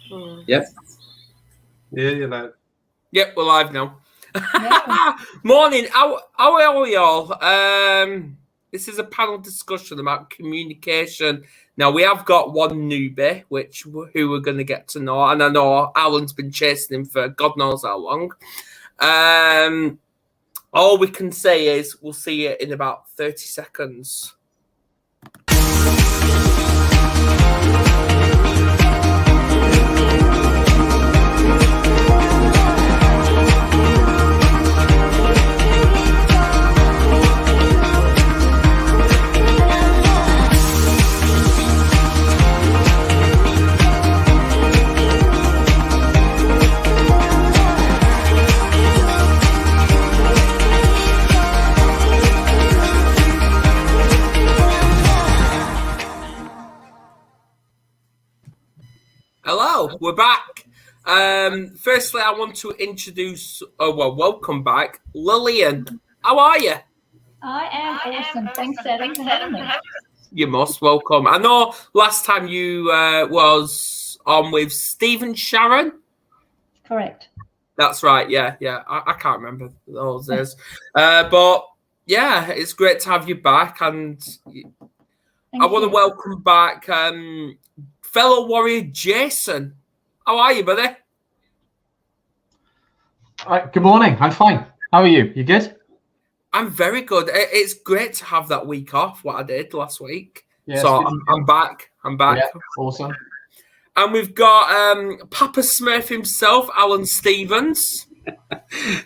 Yep. Yeah, you're live. Yep, we're live now. Yeah. Morning. How are we all? This is a panel discussion about communication. Now, we have got one newbie, who we're going to get to know, and I know Alan's been chasing him for God knows how long. All we can say is we'll see you in about 30 seconds. Hello, we're back. Firstly, I want to introduce, welcome back, Lillian. How are you? I am awesome. Thanks, Adam, for having me. You're most welcome. I know last time you was on with Stephen Sharon. Correct. That's right. Yeah. I can't remember those days. But yeah, it's great to have you back. And I want to welcome back fellow warrior Jason. How are you, buddy? Good morning. I'm fine. How are you? You good? I'm very good. It's great to have that week off, what I did last week. Yeah, so I'm back. Yeah, awesome. And we've got Papa Smurf himself, Alan Stevens.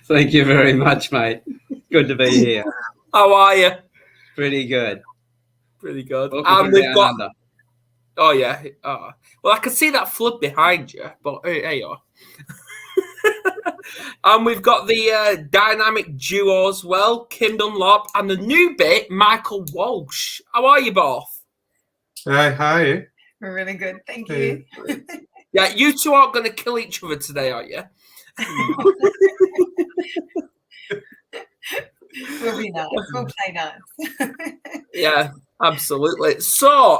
Thank you very much, mate. Good to be here. How are you? Pretty good. Pretty good. Welcome and we've got. Under. Oh yeah. Well, I can see that flood behind you, but there you are. And we've got the dynamic duo as well, Kim Dunlop, and the new bit, Michael Walsh. How are you both? Hi. We're really good, thank you. Yeah, you two aren't going to kill each other today, are you? We'll be nice. We'll play nice. Yeah, absolutely. So,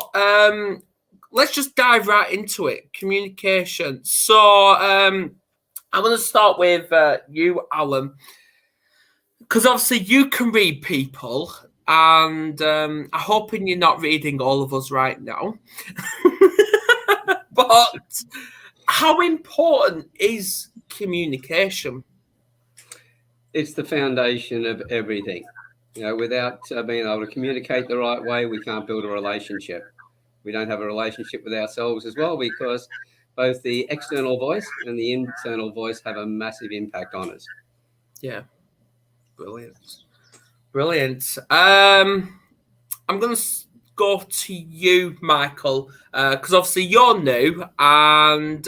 let's just dive right into it. Communication. So, I'm going to start with you, Alan, because obviously you can read people, and I'm hoping you're not reading all of us right now. But how important is communication? It's the foundation of everything. You know, without being able to communicate the right way, we can't build a relationship. We don't have a relationship with ourselves as well, because both the external voice and the internal voice have a massive impact on us. Yeah. Brilliant. I'm going to go to you, Michael, because obviously you're new, and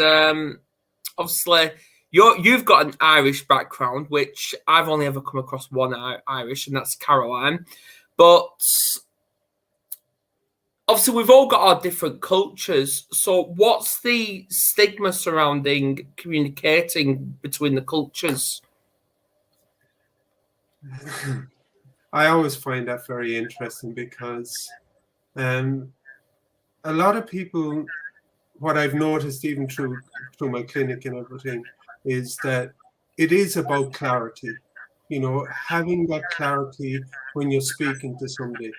obviously you've got an Irish background, which I've only ever come across one Irish, and that's Caroline. But obviously, we've all got our different cultures. So what's the stigma surrounding communicating between the cultures? I always find that very interesting because a lot of people, what I've noticed even through my clinic and everything, is that it is about clarity. You know, having that clarity when you're speaking to somebody.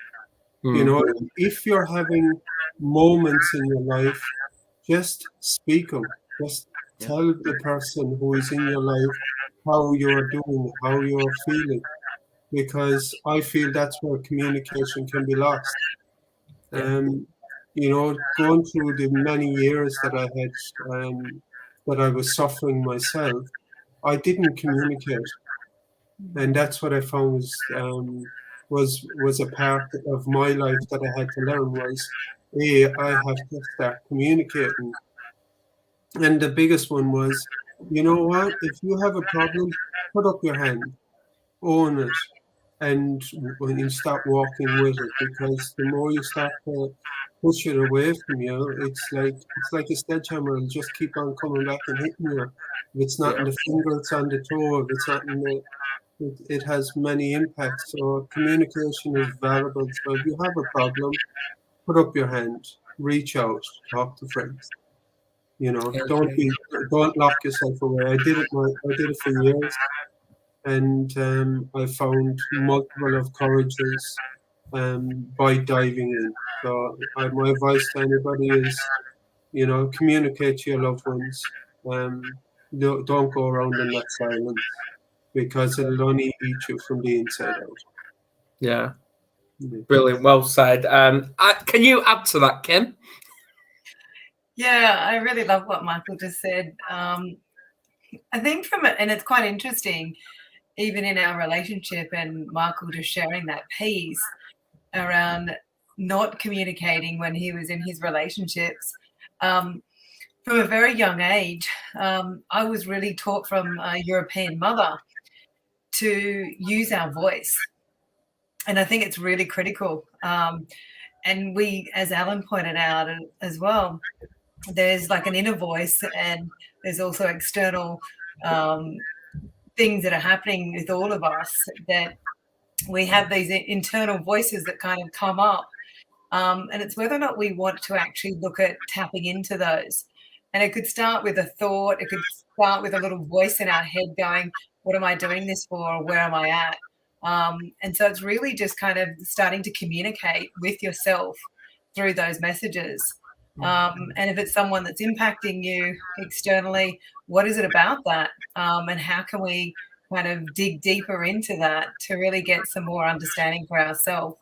You know, if you're having moments in your life, just speak them. Just tell the person who is in your life how you're doing, how you're feeling, because I feel that's where communication can be lost. You know, going through the many years that I had, that I was suffering myself, I didn't communicate, and that's what I found was a part of my life that I had to learn was, I have to start communicating. And the biggest one was, you know what, if you have a problem, put up your hand, own it, and when you start walking with it, because the more you start to push it away from you, it's like a sledgehammer, it'll just keep on coming back and hitting you. If it's not in the finger, it's on the toe. If it's not in the it has many impacts. So communication is valuable. So if you have a problem, put up your hand, reach out, talk to friends. Don't lock yourself away. I did it for years, and I found multiple of courages by diving in. So my advice to anybody is, communicate to your loved ones. Don't go around in that silence, because it'll only eat you from the inside out. Yeah. Brilliant. Well said. Can you add to that, Kim? Yeah, I really love what Michael just said. I think and it's quite interesting, even in our relationship, and Michael just sharing that piece around not communicating when he was in his relationships. From a very young age, I was really taught from a European mother to use our voice. And I think it's really critical. And we, as Alan pointed out as well, there's like an inner voice, and there's also external things that are happening with all of us, that we have these internal voices that kind of come up. And it's whether or not we want to actually look at tapping into those. And it could start with a thought. It could start with a little voice in our head going, what am I doing this for? Where am I at? And so it's really just kind of starting to communicate with yourself through those messages. And if it's someone that's impacting you externally, what is it about that? And how can we kind of dig deeper into that to really get some more understanding for ourselves?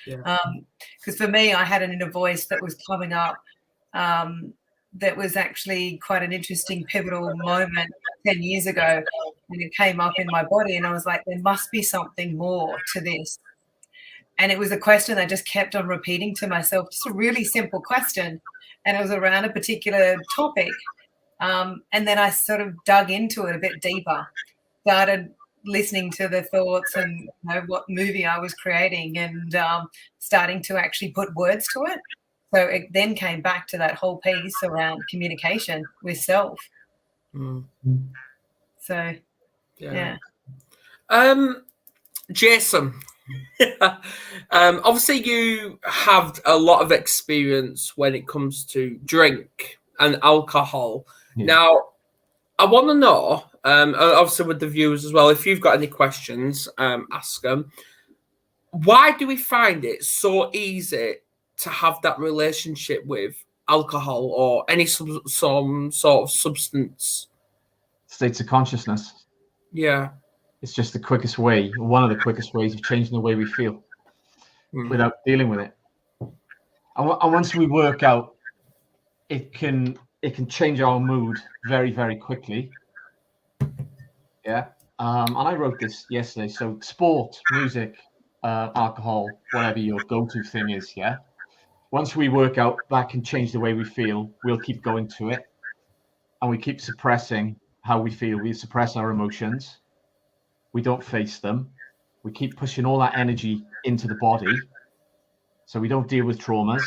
Because for me, I had an inner voice that was coming up that was actually quite an interesting pivotal moment 10 years ago, and it came up in my body, and I was like, there must be something more to this. And it was a question I just kept on repeating to myself, just a really simple question, and it was around a particular topic. And then I sort of dug into it a bit deeper, started listening to the thoughts and what movie I was creating, and starting to actually put words to it. So it then came back to that whole piece around communication with self. So, yeah. Jason, obviously you have a lot of experience when it comes to drink and alcohol. Yeah. Now, I want to know, obviously with the viewers as well, if you've got any questions, ask them. Why do we find it so easy to have that relationship with alcohol or any some sort of substance? States of consciousness. Yeah. It's just the quickest way, one of the quickest ways of changing the way we feel without dealing with it. And once we work out, it can change our mood very, very quickly. Yeah. And I wrote this yesterday. So sport, music, alcohol, whatever your go-to thing is, yeah. Once we work out that can change the way we feel, we'll keep going to it. And we keep suppressing how we feel. We suppress our emotions. We don't face them. We keep pushing all that energy into the body. So we don't deal with traumas.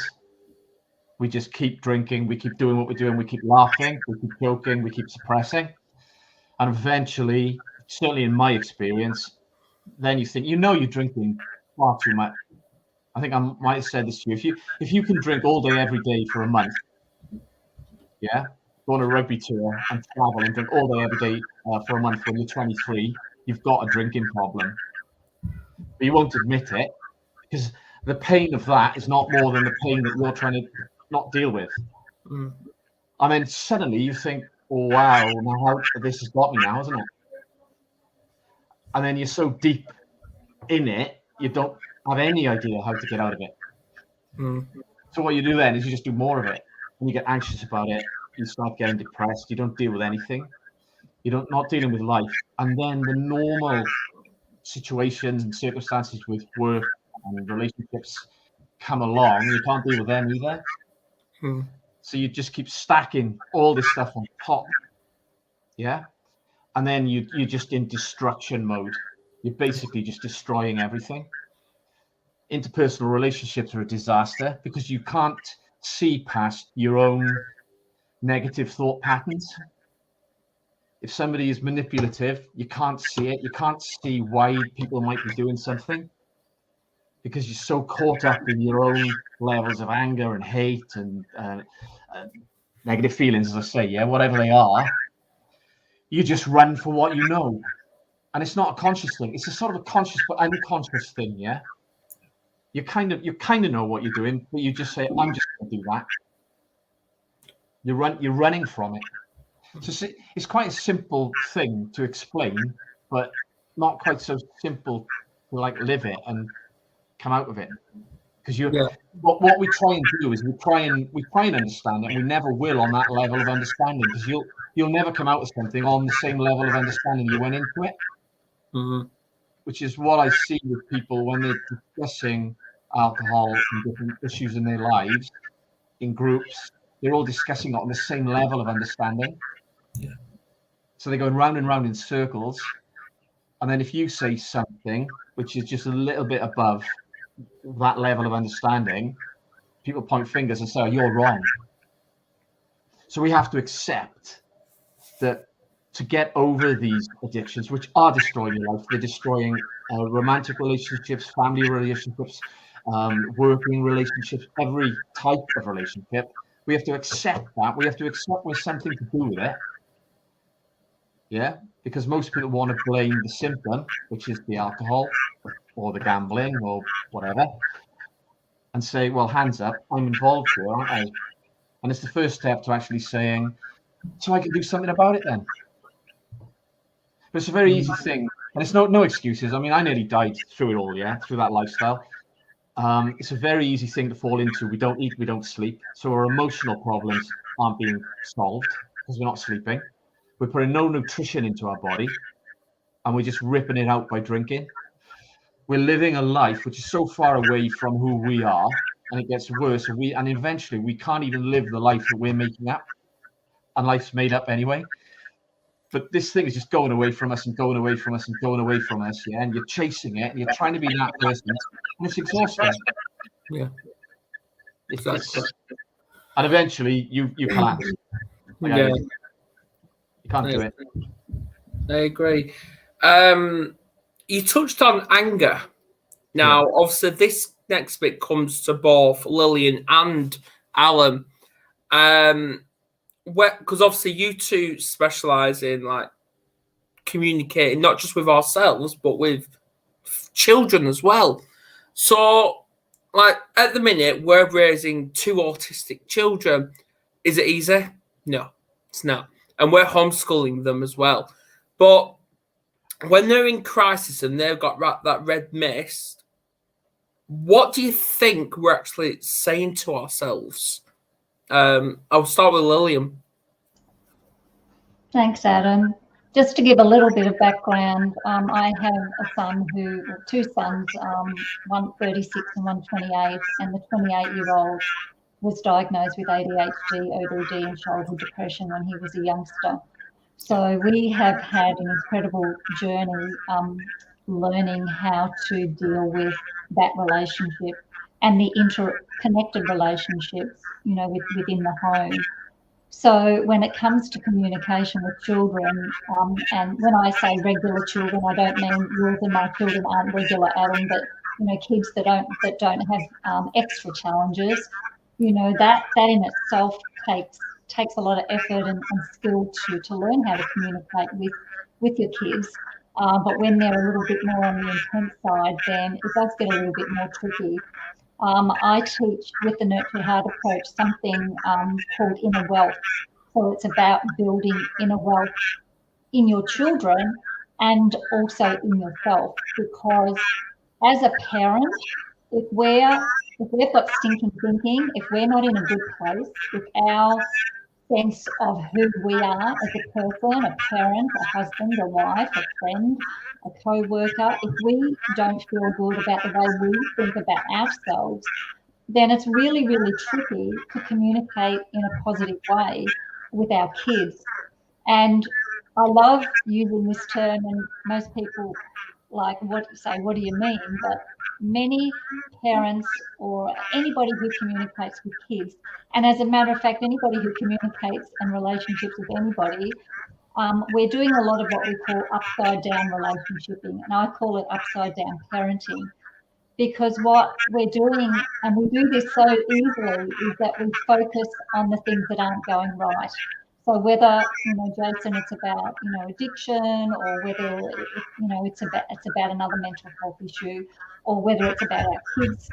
We just keep drinking. We keep doing what we're doing. We keep laughing. We keep joking. We keep suppressing. And eventually, certainly in my experience, then you think, you're drinking far too much. I think I might have said this to you. If you can drink all day, every day for a month, yeah, go on a rugby tour and travel and drink all day, every day for a month when you're 23, you've got a drinking problem. But you won't admit it, because the pain of that is not more than the pain that you're trying to not deal with. And then suddenly you think, oh, wow, now this has got me now, hasn't it? And then you're so deep in it, you don't have any idea how to get out of it. So what you do then is you just do more of it, and you get anxious about it. You start getting depressed. You don't deal with anything. You're not dealing with life. And then the normal situations and circumstances with work and relationships come along. You can't deal with them either. So you just keep stacking all this stuff on top. Yeah. And then you're just in destruction mode. You're basically just destroying everything. Interpersonal relationships are a disaster because you can't see past your own negative thought patterns. If somebody is manipulative, you can't see it. You can't see why people might be doing something because you're so caught up in your own levels of anger and hate and negative feelings, as I say, yeah, whatever they are, you just run for what you know. And it's not a conscious thing. It's a sort of a conscious but unconscious thing, yeah? You kind of know what you're doing, but you just say, I'm just going to do that. You're running from it. So it's quite a simple thing to explain, but not quite so simple to like live it and come out of it. Because what we try and do is we try and understand it, and we never will on that level of understanding, because you'll never come out of something on the same level of understanding you went into it. Mm-hmm. Which is what I see with people when they're discussing alcohol and different issues in their lives in groups. They're all discussing it on the same level of understanding. Yeah. So they're going round and round in circles. And then if you say something which is just a little bit above that level of understanding, people point fingers and say, oh, you're wrong. So we have to accept that to get over these addictions, which are destroying your life, they're destroying romantic relationships, family relationships, working relationships, every type of relationship. We have to accept that. We have to accept there's something to do with it. Yeah, because most people want to blame the symptom, which is the alcohol or the gambling or whatever, and say, well, hands up, I'm involved here, aren't I? And it's the first step to actually saying, so I can do something about it then. But it's a very easy thing, and it's no excuses. I mean, I nearly died through it all, yeah, through that lifestyle. It's a very easy thing to fall into. We don't eat, we don't sleep. So our emotional problems aren't being solved because we're not sleeping. We're putting no nutrition into our body, and we're just ripping it out by drinking. We're living a life which is so far away from who we are, and it gets worse. And eventually we can't even live the life that we're making up, and life's made up anyway. But this thing is just going away from us and going away from us and going away from us, yeah. And you're chasing it, and you're trying to be that person, and it's exhausting. Yeah, exactly. And eventually, you collapse. Yeah, you can't do it. I agree. You touched on anger. Now, obviously, this next bit comes to both Lillian and Alan. Because obviously you two specialize in like communicating not just with ourselves but with children as well. So like at the minute we're raising 2 autistic children. Is it easy? No, it's not. And we're homeschooling them as well. But when they're in crisis and they've got that red mist, what do you think we're actually saying to ourselves? I'll start with Lillian. Thanks, Adam. Just to give a little bit of background, I have two sons, one 36 and one 28, and the 28-year-old was diagnosed with ADHD, ODD, and childhood depression when he was a youngster. So we have had an incredible journey learning how to deal with that relationship and the interconnected relationships, within the home. So when it comes to communication with children, and when I say regular children, I don't mean yours and my children aren't regular, Adam, but kids that don't have extra challenges, that in itself takes a lot of effort and skill to learn how to communicate with your kids. But when they're a little bit more on the intense side, then it does get a little bit more tricky. I teach with the Nurture Heart approach something called inner wealth. So it's about building inner wealth in your children and also in yourself. Because as a parent, if we've got stinking thinking, if we're not in a good place, if our sense of who we are as a person, a parent, a husband, a wife, a friend, a co-worker, if we don't feel good about the way we think about ourselves, then it's really, really tricky to communicate in a positive way with our kids. And I love using this term, and most people what do you mean? But many parents or anybody who communicates with kids, and as a matter of fact, anybody who communicates and relationships with anybody, we're doing a lot of what we call upside down relationshiping, and I call it upside down parenting. because what we're doing, and we do this so easily, is that we focus on the things that aren't going right. So whether, Jason, it's about, addiction, or whether, it's about another mental health issue, or whether it's about our kids,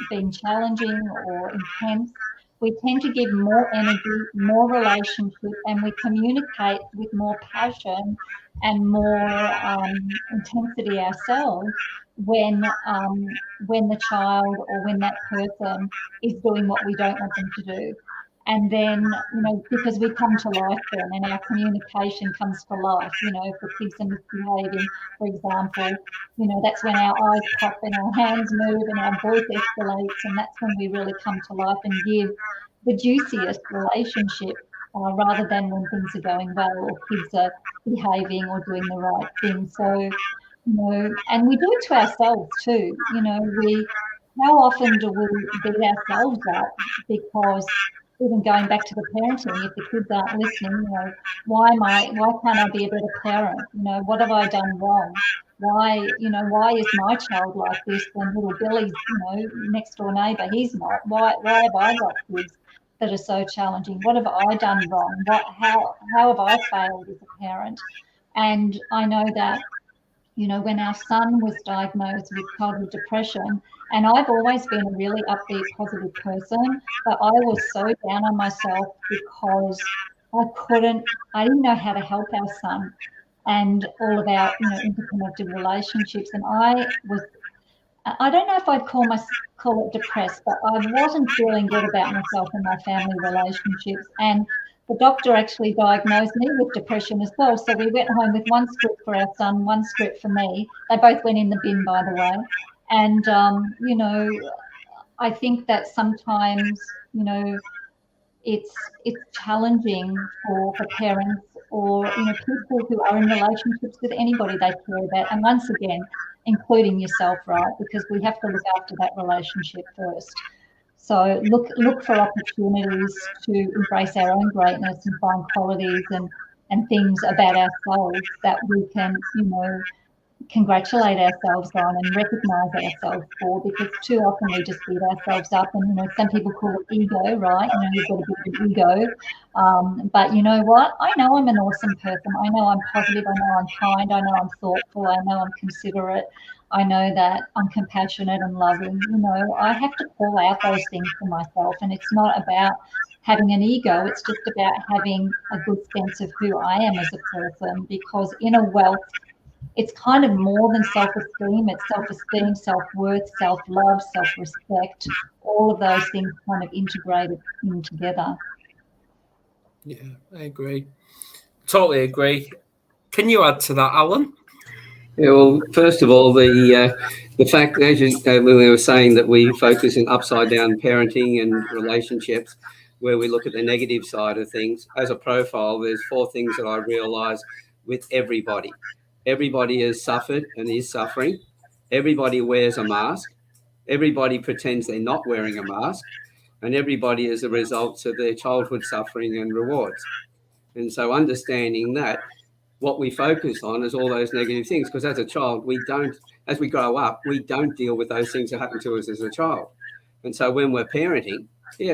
being challenging or intense, we tend to give more energy, more relationship, and we communicate with more passion and more intensity ourselves when the child or when that person is doing what we don't want them to do. And then, because we come to life then, and our communication comes to life. If the kids are misbehaving, for example, that's when our eyes pop and our hands move and our voice escalates, and that's when we really come to life and give the juiciest relationship, rather than when things are going well or kids are behaving or doing the right thing. So, and we do it to ourselves too. How often do we beat ourselves up because, even going back to the parenting, if the kids aren't listening, why can't I be a better parent? What have I done wrong? Why is my child like this when little Billy's, next door neighbour, he's not? Why have I got kids that are so challenging? What have I done wrong? How have I failed as a parent? And I know that, when our son was diagnosed with childhood depression, and I've always been a really upbeat, positive person, but I was so down on myself because I didn't know how to help our son and all about, interconnected relationships. And I don't know if I'd call it depressed, but I wasn't feeling good about myself and my family relationships. And the doctor actually diagnosed me with depression as well. So we went home with one script for our son, one script for me. They both went in the bin, by the way. And, I think that sometimes, it's challenging for parents or, people who are in relationships with anybody they care about. And once again, including yourself, right? Because we have to look after that relationship first. So look for opportunities to embrace our own greatness and find qualities and things about ourselves that we can, congratulate ourselves on and recognize ourselves for, because too often we just beat ourselves up. And some people call it ego, right? You've got a bit of ego, but you know what, I know I'm an awesome person. I know I'm positive. I know I'm kind. I know I'm thoughtful. I know I'm considerate. I know that I'm compassionate and loving. I have to call out those things for myself, and it's not about having an ego. It's just about having a good sense of who I am as a person, because inner wealth, it's kind of more than self-esteem. It's self-esteem, self-worth, self-love, self-respect, all of those things kind of integrated in together. Yeah, I agree. Totally agree. Can you add to that, Alan? Yeah, well, first of all, the fact, as when we were saying, that we focus in upside down parenting and relationships, where we look at the negative side of things. As a profile, there's 4 things that I realise with everybody. Everybody has suffered and is suffering. Everybody wears a mask. Everybody pretends they're not wearing a mask. And everybody is the results of their childhood suffering and rewards. And so understanding that, what we focus on is all those negative things, because as a child, as we grow up, we don't deal with those things that happen to us as a child. And so when we're parenting,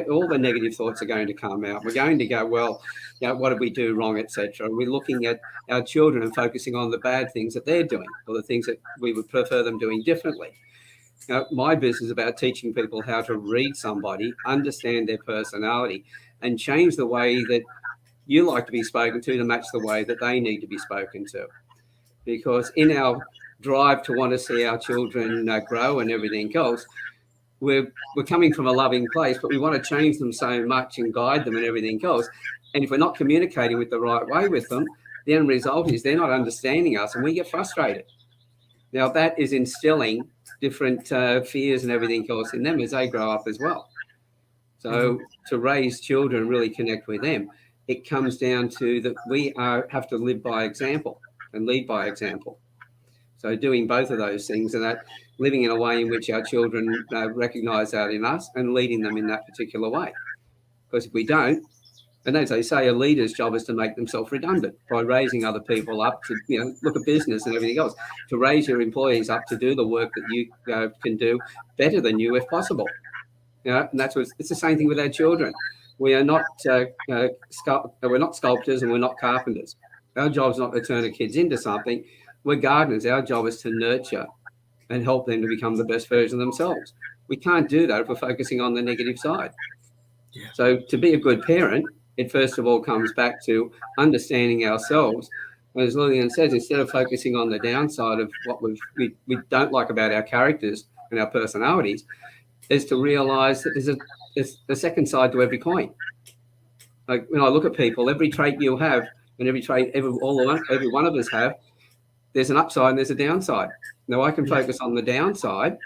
all the negative thoughts are going to come out. We're going to go, well, what did we do wrong, etc. We're looking at our children and focusing on the bad things that they're doing, or the things that we would prefer them doing differently. My business is about teaching people how to read somebody, understand their personality, and change the way that you like to be spoken to match the way that they need to be spoken to. Because in our drive to want to see our children grow and everything else, we're coming from a loving place, but we want to change them so much and guide them and everything else. And if we're not communicating with the right way with them, the end result is they're not understanding us and we get frustrated. Now, that is instilling different fears and everything else in them as they grow up as well. So to raise children and really connect with them, it comes down to that we have to live by example and lead by example. So doing both of those things, and that living in a way in which our children recognise that in us and leading them in that particular way. Because if we don't, And as they say, a leader's job is to make themselves redundant by raising other people up to, look at business and everything else, to raise your employees up to do the work that you can do better than you if possible. And that's what it's the same thing with our children. We are not we're not sculptors and we're not carpenters. Our job is not to turn our kids into something. We're gardeners. Our job is to nurture and help them to become the best version of themselves. We can't do that if we're focusing on the negative side. Yeah. So to be a good parent, it first of all comes back to understanding ourselves. As Lillian says, instead of focusing on the downside of what we don't like about our characters and our personalities, is to realise that there's a second side to every coin. Like when I look at people, every trait you have and every trait every one of us have, there's an upside and there's a downside. Now I can focus on the downside,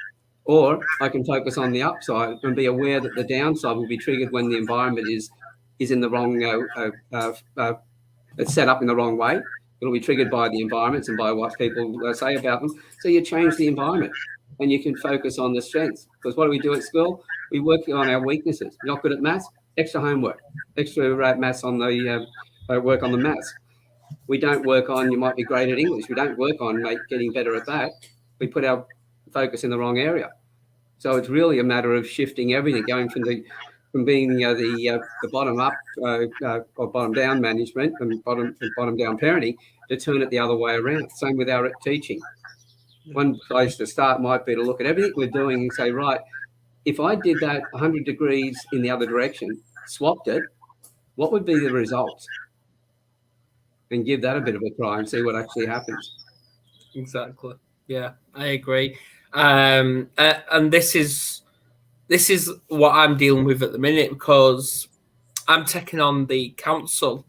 or I can focus on the upside and be aware that the downside will be triggered when the environment is in the wrong, it's set up in the wrong way. It'll be triggered by the environments and by what people say about them. So you change the environment and you can focus on the strengths. Because what do we do at school? We work on our weaknesses. You're not good at maths, extra homework, extra maths on the work on the maths. We don't work on, you might be great at English. We don't work on getting better at that. We put our focus in the wrong area. So it's really a matter of shifting everything, going from being the bottom up or bottom down management and bottom down parenting to turn it the other way around. Same with our teaching. One place to start might be to look at everything we're doing and say, right, if I did that 100 degrees in the other direction, swapped it, what would be the results? And give that a bit of a try and see what actually happens. Exactly. Yeah, I agree. And this is what I'm dealing with at the minute, because I'm taking on the council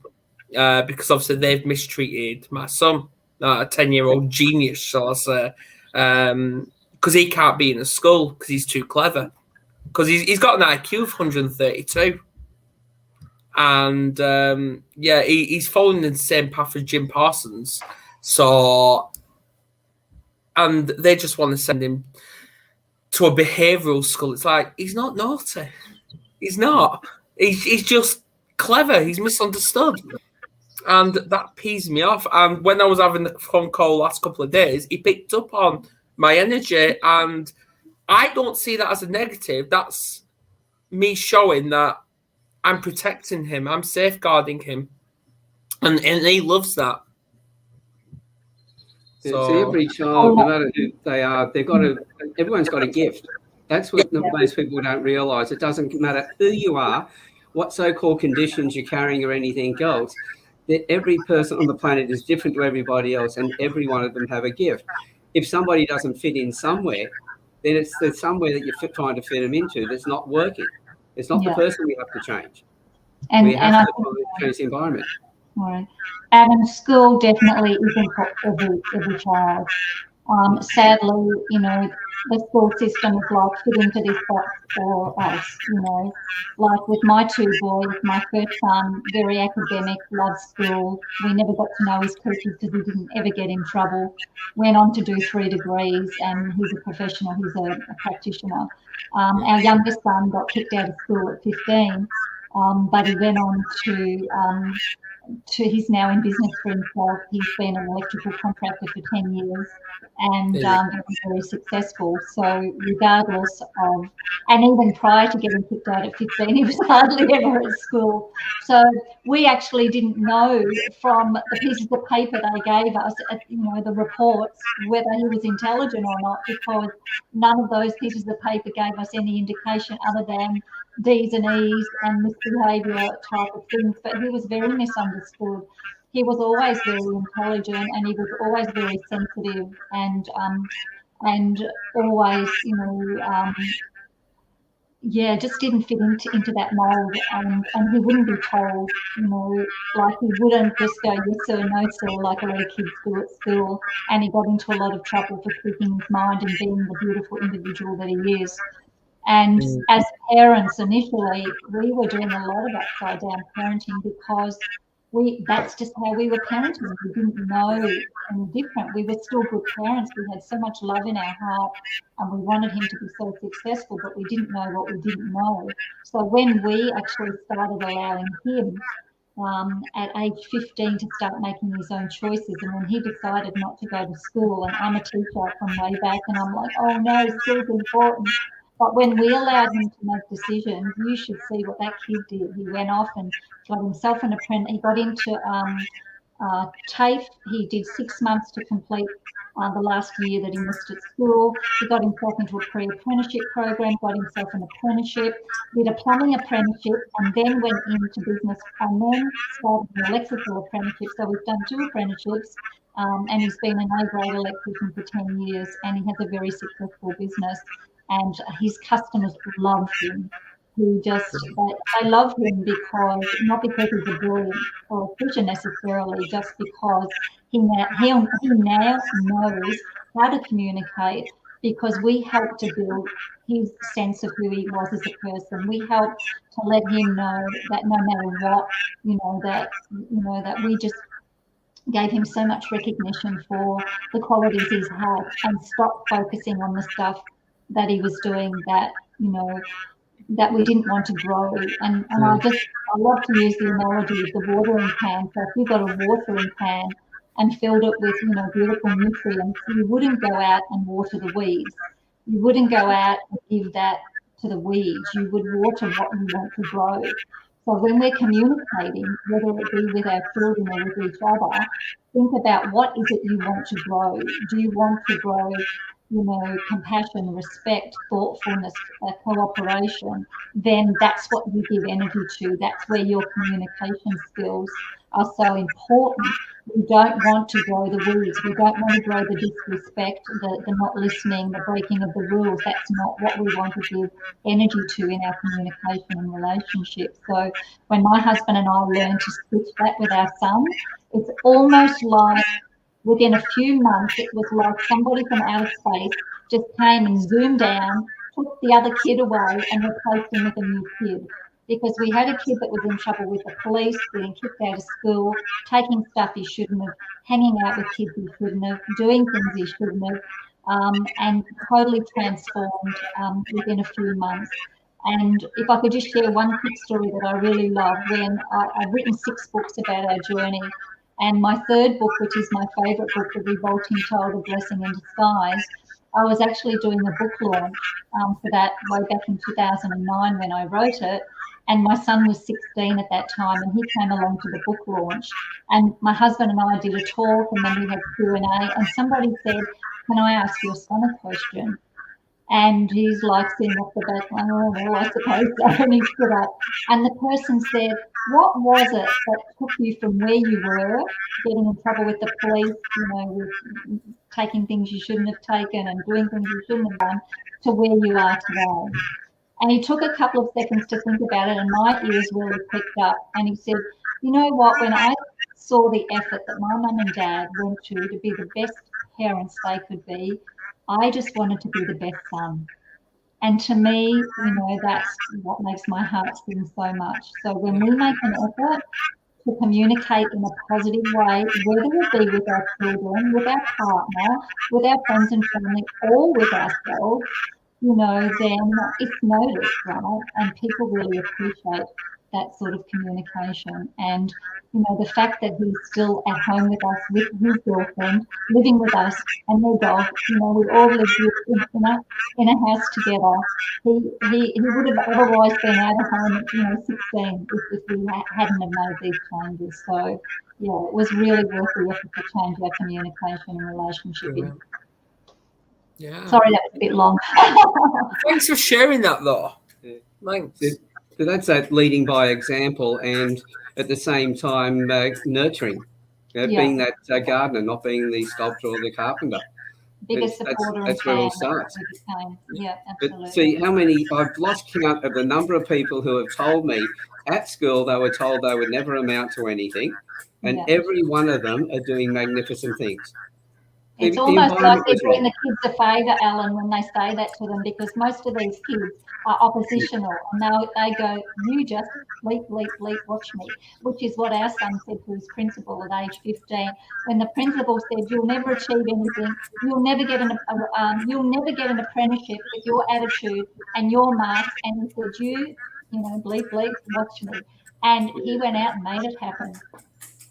because obviously they've mistreated my son, a 10-year-old genius, shall I say, because he can't be in a school because he's too clever, because he's got an IQ of 132. And he's following the same path as Jim Parsons. So, and they just want to send him to a behavioural school. It's like, he's not naughty. He's not. He's just clever. He's misunderstood. And that pees me off. And when I was having the phone call last couple of days, he picked up on my energy. And I don't see that as a negative. That's me showing that I'm protecting him. I'm safeguarding him. And he loves that. So every child, no matter who they are, everyone's got a gift. That's what most people don't realise. It doesn't matter who you are, what so-called conditions you're carrying or anything else, that every person on the planet is different to everybody else, and every one of them have a gift. If somebody doesn't fit in somewhere, then it's somewhere that you're trying to fit them into that's not working. It's not the person we have to change. We have to change the environment. Right. And school definitely isn't for every child. Sadly, the school system is like fit into this box for us, like with my two boys, my first son, very academic, loved school. We never got to know his teachers because he didn't ever get in trouble. Went on to do 3 degrees and he's a professional, he's a practitioner. Our youngest son got kicked out of school at 15, but he went on to he's now in business for himself. He's been an electrical contractor for 10 years and very successful. So regardless of, and even prior to getting kicked out at 15, he was hardly ever at school. So we actually didn't know from the pieces of paper they gave us, the reports, whether he was intelligent or not, because none of those pieces of paper gave us any indication other than D's and E's and misbehaviour type of things. But he was very misunderstood. He was always very intelligent and he was always very sensitive and always, just didn't fit into that mould, and he wouldn't be told, like he wouldn't just go yes sir, no sir, like a lot of kids do at school, and he got into a lot of trouble for speaking his mind and being the beautiful individual that he is. And as parents initially, we were doing a lot of upside down parenting because that's just how we were parenting. We didn't know any different. We were still good parents. We had so much love in our heart, and we wanted him to be so successful, but we didn't know what we didn't know. So when we actually started allowing him at age 15 to start making his own choices, and when he decided not to go to school, and I'm a teacher from way back, and I'm like, oh no, school's important. But when we allowed him to make decisions, you should see what that kid did. He went off and got himself an apprentice. He got into TAFE. He did 6 months to complete the last year that he missed at school. He got himself into a pre-apprenticeship program, got himself an apprenticeship, did a plumbing apprenticeship, and then went into business, and then started an electrical apprenticeship. So we've done 2 apprenticeships, and he's been an A-grade electrician for 10 years, and he has a very successful business, and his customers love him. They love him because, not because he's a brilliant electrician necessarily, just because he now knows how to communicate, because we helped to build his sense of who he was as a person. We helped to let him know that no matter what, that we just gave him so much recognition for the qualities he's had, and stopped focusing on the stuff that he was doing that that we didn't want to grow. And I love to use the analogy of the watering can. So if you got a watering can and filled it with, beautiful nutrients, you wouldn't go out and water the weeds. You wouldn't go out and give that to the weeds. You would water what you want to grow. So when we're communicating, whether it be with our children or with each other, think about, what is it you want to grow? Do you want to grow compassion, respect, thoughtfulness, cooperation? Then that's what you give energy to. That's where your communication skills are so important. We don't want to grow the weeds. We don't want to grow the disrespect, the not listening, the breaking of the rules. That's not what we want to give energy to in our communication and relationships. So when my husband and I learned to switch that with our son, it's almost like, within a few months, it was like somebody from outer space just came and zoomed down, took the other kid away, and replaced him with a new kid. Because we had a kid that was in trouble with the police, getting kicked out of school, taking stuff he shouldn't have, hanging out with kids he shouldn't have, doing things he shouldn't have, and totally transformed within a few months. And if I could just share one quick story that I really love, when I've written 6 books about our journey, and my 3rd book, which is my favourite book, The Revolting Child, A Blessing in Disguise, I was actually doing a book launch for that way back in 2009 when I wrote it. And my son was 16 at that time, and he came along to the book launch. And my husband and I did a talk, and then we had Q&A, and somebody said, can I ask your son a question? And he's like sitting off the back, oh, well, I suppose so. And he stood up. And the person said, what was it that took you from where you were, getting in trouble with the police, with taking things you shouldn't have taken and doing things you shouldn't have done, to where you are today? And he took a couple of seconds to think about it, and my ears really pricked up. And he said, you know what, when I saw the effort that my mum and dad went to be the best parents they could be, I just wanted to be the best son. And to me, that's what makes my heart sing so much. So when we make an effort to communicate in a positive way, whether it be with our children, with our partner, with our friends and family, or with ourselves, then it's noticed, right? And people really appreciate that sort of communication. And, the fact that he's still at home with us, with his girlfriend, living with us and their dog, we all live in a house together. He would have otherwise been out of home at 16 if we hadn't have made these changes. So, yeah, it was really worth the effort to change our communication and relationship. Yeah. Sorry, that was a bit long. Thanks for sharing that, though. Yeah. Thanks. So that's that leading by example, and at the same time nurturing, being that gardener, not being the sculptor or the carpenter. Biggest supporter. That's where it all starts. Yeah, absolutely. But see, I've lost count of the number of people who have told me at school they were told they would never amount to anything, and every one of them are doing magnificent things. It's almost like they're doing the kids a favour, Alan, when they say that to them, because most of these kids oppositional. And now they go, you just bleep, bleep, bleep, watch me, which is what our son said to his principal at age 15. When the principal said, you'll never achieve anything, you'll never get an apprenticeship with your attitude and your marks. And he said, you know, bleep, bleep, watch me. And he went out and made it happen.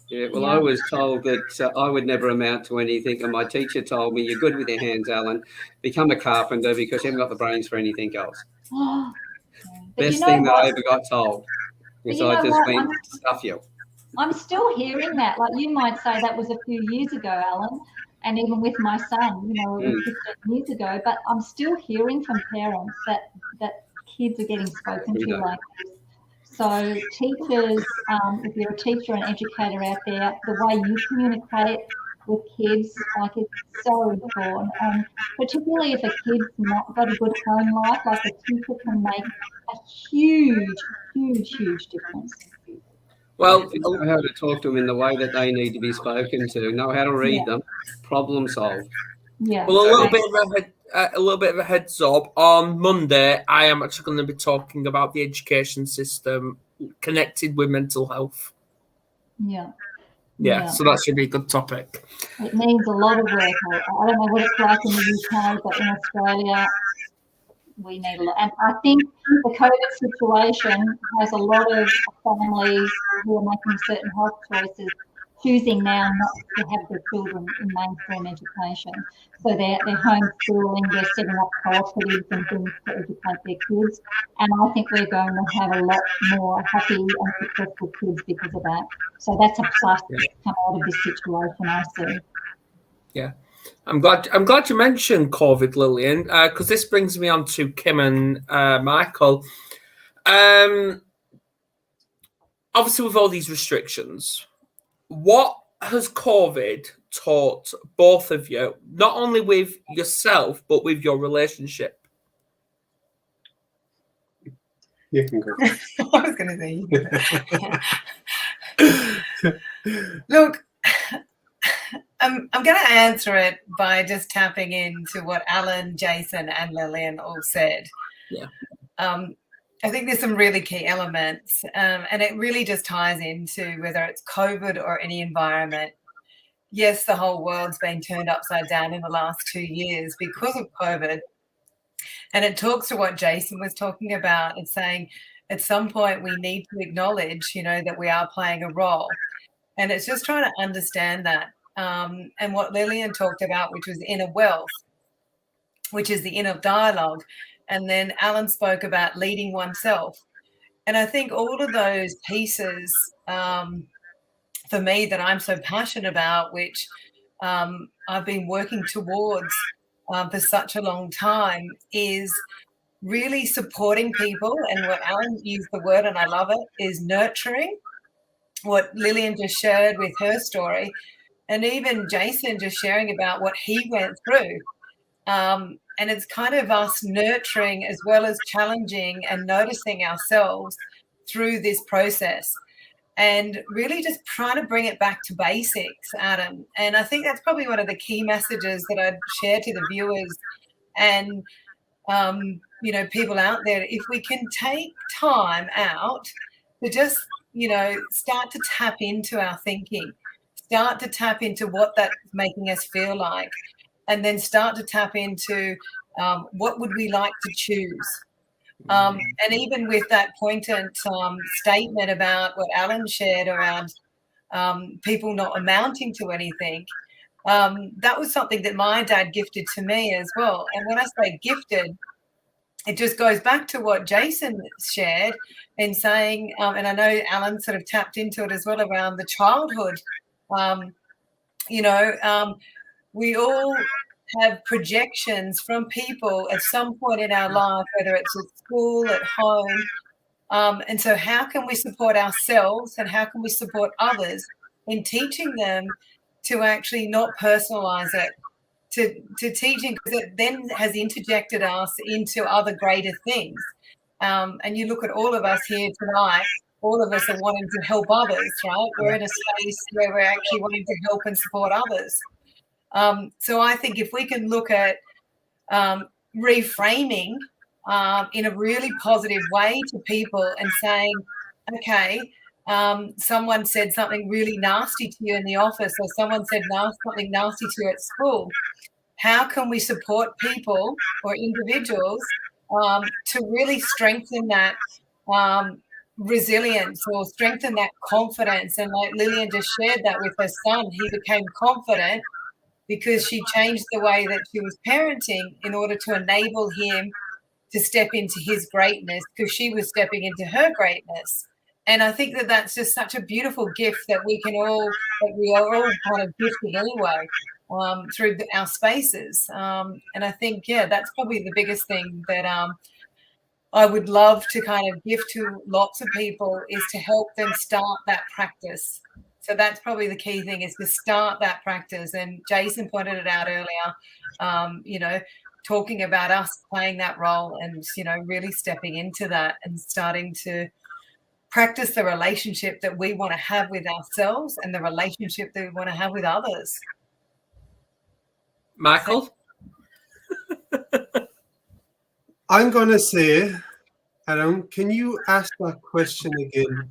Yeah, well, I was told that I would never amount to anything, and my teacher told me, "You're good with your hands, Alan. Become a carpenter because you haven't got the brains for anything else." Best thing that I ever got told. Because I just went, stuff you. I'm still hearing that. Like, you might say that was a few years ago, Alan, and even with my son, you know, it was 15 years ago. But I'm still hearing from parents that kids are getting spoken to like this. So teachers, if you're a teacher and educator out there, the way you communicate with kids, like, it's so important. And particularly if a kid's not got a good home life, like, a teacher can make a huge, huge, huge difference. Well, know how to talk to them in the way that they need to be spoken to, know how to read them, problem solve. Yeah. Well, a little bit of a heads up. On Monday, I am actually going to be talking about the education system connected with mental health. Yeah, so that should be a good topic. It needs a lot of work. I don't know what it's like in the UK, but in Australia, we need a lot. And I think the COVID situation has a lot of families who are making certain health choices choosing now not to have their children in mainstream education. So they're homeschooling, they're setting up cooperatives and things to educate their kids. And I think we're going to have a lot more happy and successful kids because of that. So that's a plus that's come out of this situation, I see. Yeah. I'm glad you mentioned COVID, Lillian, because this brings me on to Kim and Michael. Obviously, with all these restrictions, what has COVID taught both of you, not only with yourself, but with your relationship? You can go. I was going to say. Look, I'm going to answer it by just tapping into what Alan, Jason, and Lillian all said. Yeah. I think there's some really key elements, and it really just ties into whether it's COVID or any environment. Yes, the whole world's been turned upside down in the last 2 years because of COVID. And it talks to what Jason was talking about. It's saying at some point we need to acknowledge, you know, that we are playing a role. And it's just trying to understand that. And what Lillian talked about, which was inner wealth, which is the inner dialogue. And then Alan spoke about leading oneself. And I think all of those pieces for me that I'm so passionate about, which I've been working towards for such a long time, is really supporting people. And what Alan used the word, and I love it, is nurturing. What Lillian just shared with her story, and even Jason just sharing about what he went through. And it's kind of us nurturing as well as challenging and noticing ourselves through this process and really just trying to bring it back to basics, Adam. And I think that's probably one of the key messages that I'd share to the viewers and, you know, people out there. If we can take time out to just, you know, start to tap into our thinking, start to tap into what that's making us feel like, and then start to tap into what would we like to choose. And even with that poignant statement about what Alan shared around people not amounting to anything, that was something that my dad gifted to me as well. And when I say gifted, it just goes back to what Jason shared in saying, and I know Alan sort of tapped into it as well around the childhood. You know, we all have projections from people at some point in our life, whether it's at school, at home. And so how can we support ourselves and how can we support others in teaching them to actually not personalize it, to teaching, because it then has interjected us into other greater things. And you look at all of us here tonight, all of us are wanting to help others, right? We're in a space where we're actually wanting to help and support others. So I think if we can look at reframing in a really positive way to people and saying, okay, someone said something really nasty to you in the office, or someone said something nasty to you at school. How can we support people or individuals to really strengthen that resilience or strengthen that confidence? And like Lillian just shared that with her son, he became confident because she changed the way that she was parenting in order to enable him to step into his greatness, because she was stepping into her greatness. And I think that that's just such a beautiful gift that we are all kind of gifted anyway through our spaces. And I think, yeah, that's probably the biggest thing that I would love to kind of give to lots of people, is to help them start that practice. So that's probably the key thing, is to start that practice. And Jason pointed it out earlier, talking about us playing that role and, really stepping into that and starting to practice the relationship that we want to have with ourselves and the relationship that we want to have with others. Michael? I'm going to say, Adam, can you ask that question again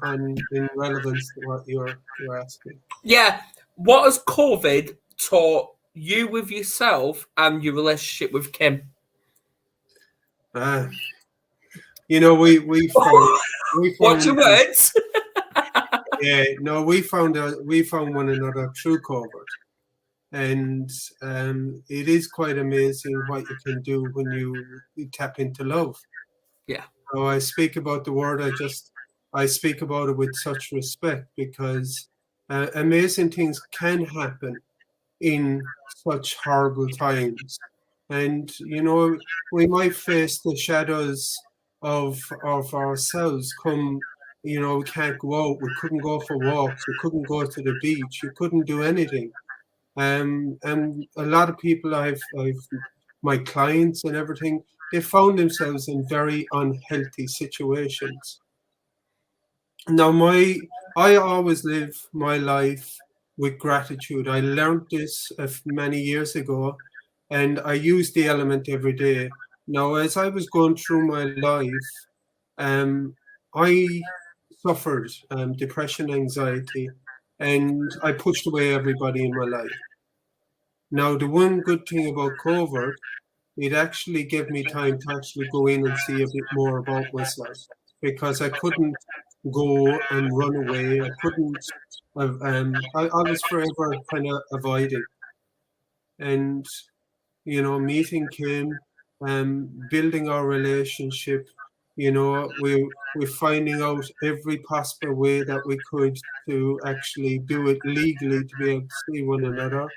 in relevance to what you're asking? Yeah. What has COVID taught you with yourself and your relationship with Kim? We found Watch your words. Yeah, no, we found one another through COVID, and it is quite amazing what you can do when you tap into love. Yeah. So I speak about the word. I speak about it with such respect, because amazing things can happen in such horrible times. And, we might face the shadows of ourselves come, we can't go out, we couldn't go for walks, we couldn't go to the beach, you couldn't do anything. And a lot of people my clients and everything, they found themselves in very unhealthy situations. Now, I always live my life with gratitude. I learned this many years ago, and I use the element every day. Now, as I was going through my life, I suffered depression, anxiety, and I pushed away everybody in my life. Now, the one good thing about COVID, it actually gave me time to actually go in and see a bit more about myself, because I couldn't go and run away. I couldn't. I was forever kind of avoiding, and meeting Kim, building our relationship. We're finding out every possible way that we could to actually do it legally, to be able to see one another.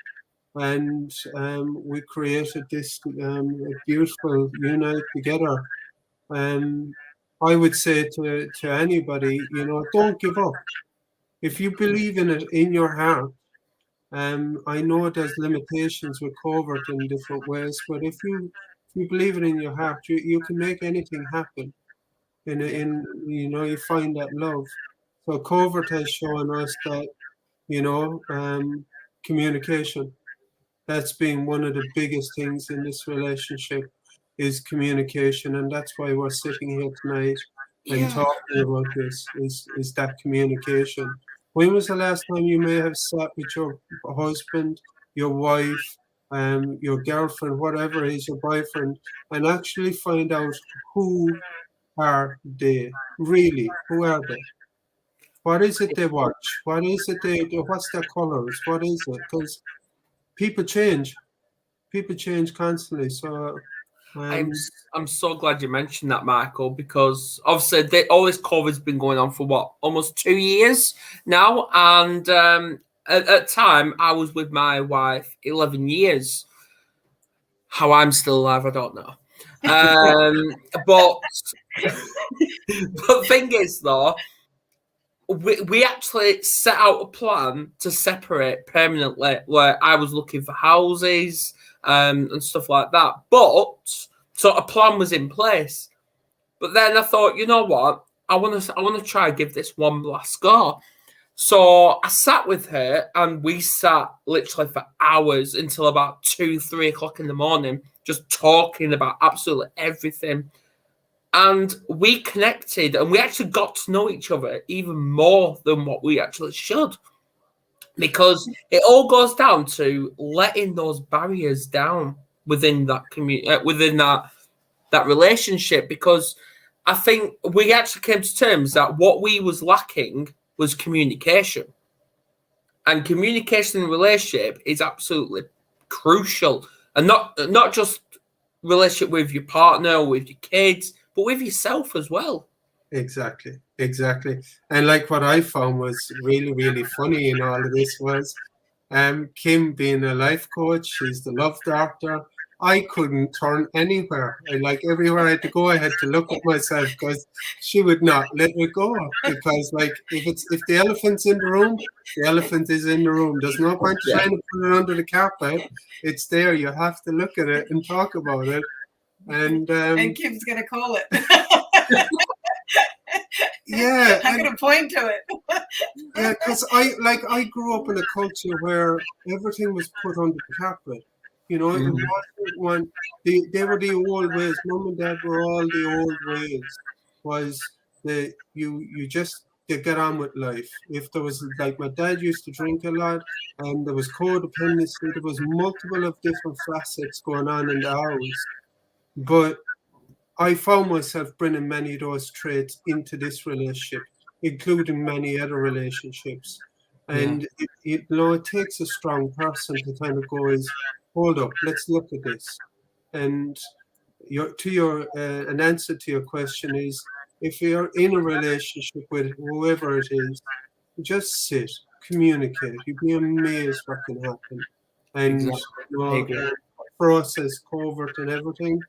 And we created this beautiful unite together. I would say to anybody, don't give up. If you believe in it in your heart, I know there's limitations with COVID in different ways, but if you believe it in your heart, you can make anything happen. You find that love. So COVID has shown us that, communication. That's been one of the biggest things in this relationship, is communication, and that's why we're sitting here tonight and talking about this, is that communication. When was the last time you may have sat with your husband, your wife, your girlfriend, whatever is your boyfriend, and actually find out who are they really? Who are they? What is it they watch? What is it what's their colors? What is it? Because people change constantly. So I'm so glad you mentioned that, Michael, because obviously all this COVID's been going on for almost 2 years now, and at the time I was with my wife 11 years. How I'm still alive, I don't know. But the thing is, though, we actually set out a plan to separate permanently, where I was looking for houses and stuff like that. But so a plan was in place. But then I thought, you know what? I want to try and give this one last go. So I sat with her, and we sat literally for hours until about 2-3 o'clock in the morning, just talking about absolutely everything. And we connected, and we actually got to know each other even more than what we actually should, because it all goes down to letting those barriers down within that community, within that relationship. Because I think we actually came to terms that what we was lacking was communication, and communication in a relationship is absolutely crucial, and not just relationship with your partner or with your kids, but with yourself as well. Exactly. And like what I found was really, really funny in all of this was Kim being a life coach, she's the love doctor. I couldn't turn anywhere. Like everywhere I had to go, I had to look at myself because she would not let me go. Because like if the elephant's in the room, the elephant is in the room. There's no point trying to put it under the carpet. It's there. You have to look at it and talk about it. And Kim's gonna call it. Yeah, I'm gonna point to it. Yeah, because I grew up in a culture where everything was put under the carpet. You know, it wasn't one. They were the old ways. Mum and Dad were all the old ways. Was you just to get on with life. If there was like my dad used to drink a lot, and there was codependency, there was multiple of different facets going on in the house. But I found myself bringing many of those traits into this relationship, including many other relationships. And it takes a strong person to kind of go, hold up, let's look at this. And an answer to your question is, if you're in a relationship with whoever it is, just sit, communicate. You'd be amazed what can happen. And for us as covert and everything,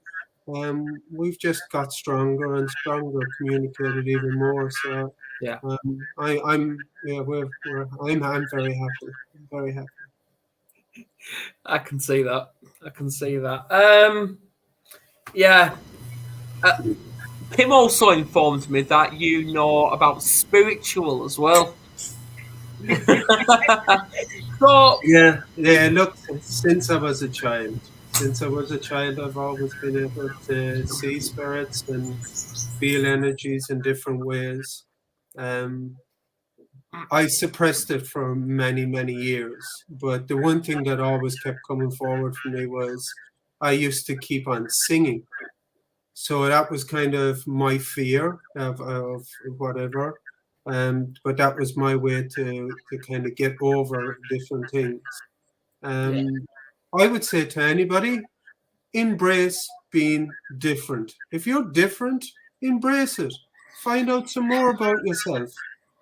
we've just got stronger and stronger, communicated even more. So I'm very happy. I'm very happy. I can see that. Kim also informed me that you know about spiritual as well. So Look, since I was a child, I've always been able to see spirits and feel energies in different ways. I suppressed it for many, many years, but the one thing that always kept coming forward for me was I used to keep on singing. So that was kind of my fear of whatever. But that was my way to kind of get over different things. I would say to anybody, embrace being different. If you're different, embrace it. Find out some more about yourself.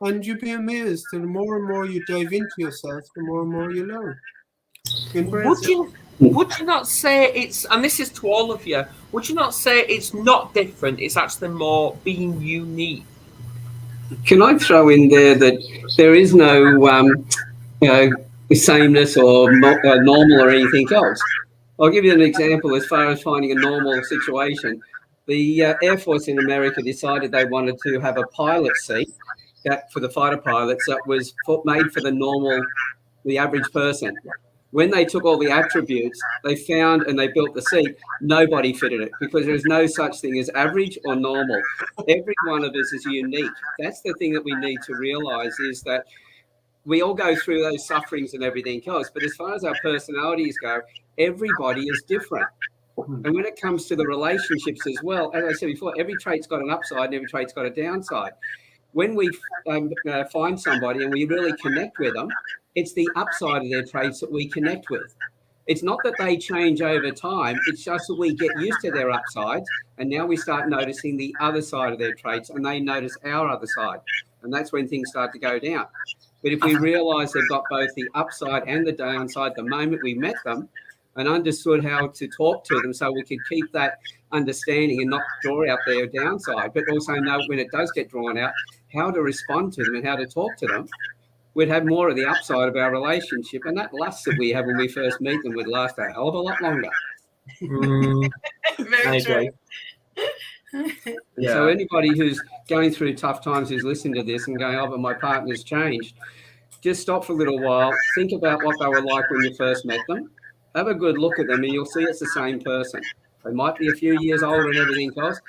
And you'd be amazed. The more and more you dive into yourself, the more and more you learn. Embrace it. Would you not say it's, and this is to all of you, would you not say it's not different, it's actually more being unique? Can I throw in there that there is no sameness or normal or anything else? I'll give you an example as far as finding a normal situation. The Air Force in America decided they wanted to have a pilot seat for the fighter pilots that was made for the average person. When they took all the attributes, they found and they built the seat, nobody fitted it because there's no such thing as average or normal. Every one of us is unique. That's the thing that we need to realize, is that we all go through those sufferings and everything else. But as far as our personalities go, everybody is different. And when it comes to the relationships as well, as I said before, every trait's got an upside and every trait's got a downside. When we find somebody and we really connect with them, it's the upside of their traits that we connect with. It's not that they change over time. It's just that we get used to their upsides, and now we start noticing the other side of their traits, and they notice our other side. And that's when things start to go down. But if we realize they've got both the upside and the downside the moment we met them, and understood how to talk to them so we could keep that understanding and not draw out their downside, but also know when it does get drawn out, how to respond to them and how to talk to them, we'd have more of the upside of our relationship. And that lust that we have when we first meet them would last a hell of a lot longer. Very true. So anybody who's going through tough times, who's listening to this and going, oh, but my partner's changed, just stop for a little while, think about what they were like when you first met them, have a good look at them, and you'll see it's the same person. They might be a few years older and everything else,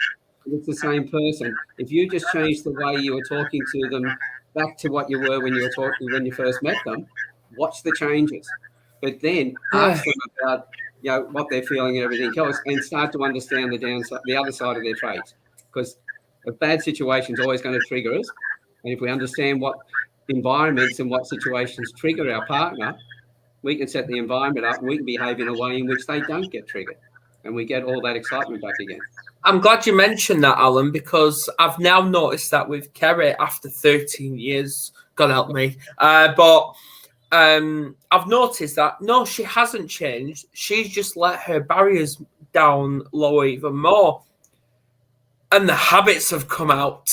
It's the same person. If you just change the way you were talking to them back to what you were when you first met them, watch the changes. But then ask them about what they're feeling and everything else, and start to understand the downside, the other side of their traits, because a bad situation is always going to trigger us. And if we understand what environments and what situations trigger our partner, we can set the environment up and we can behave in a way in which they don't get triggered, and we get all that excitement back again. I'm glad you mentioned that, Alan, because I've now noticed that with Kerry after 13 years, God help me, but I've noticed that, no, she hasn't changed. She's just let her barriers down low even more. And the habits have come out.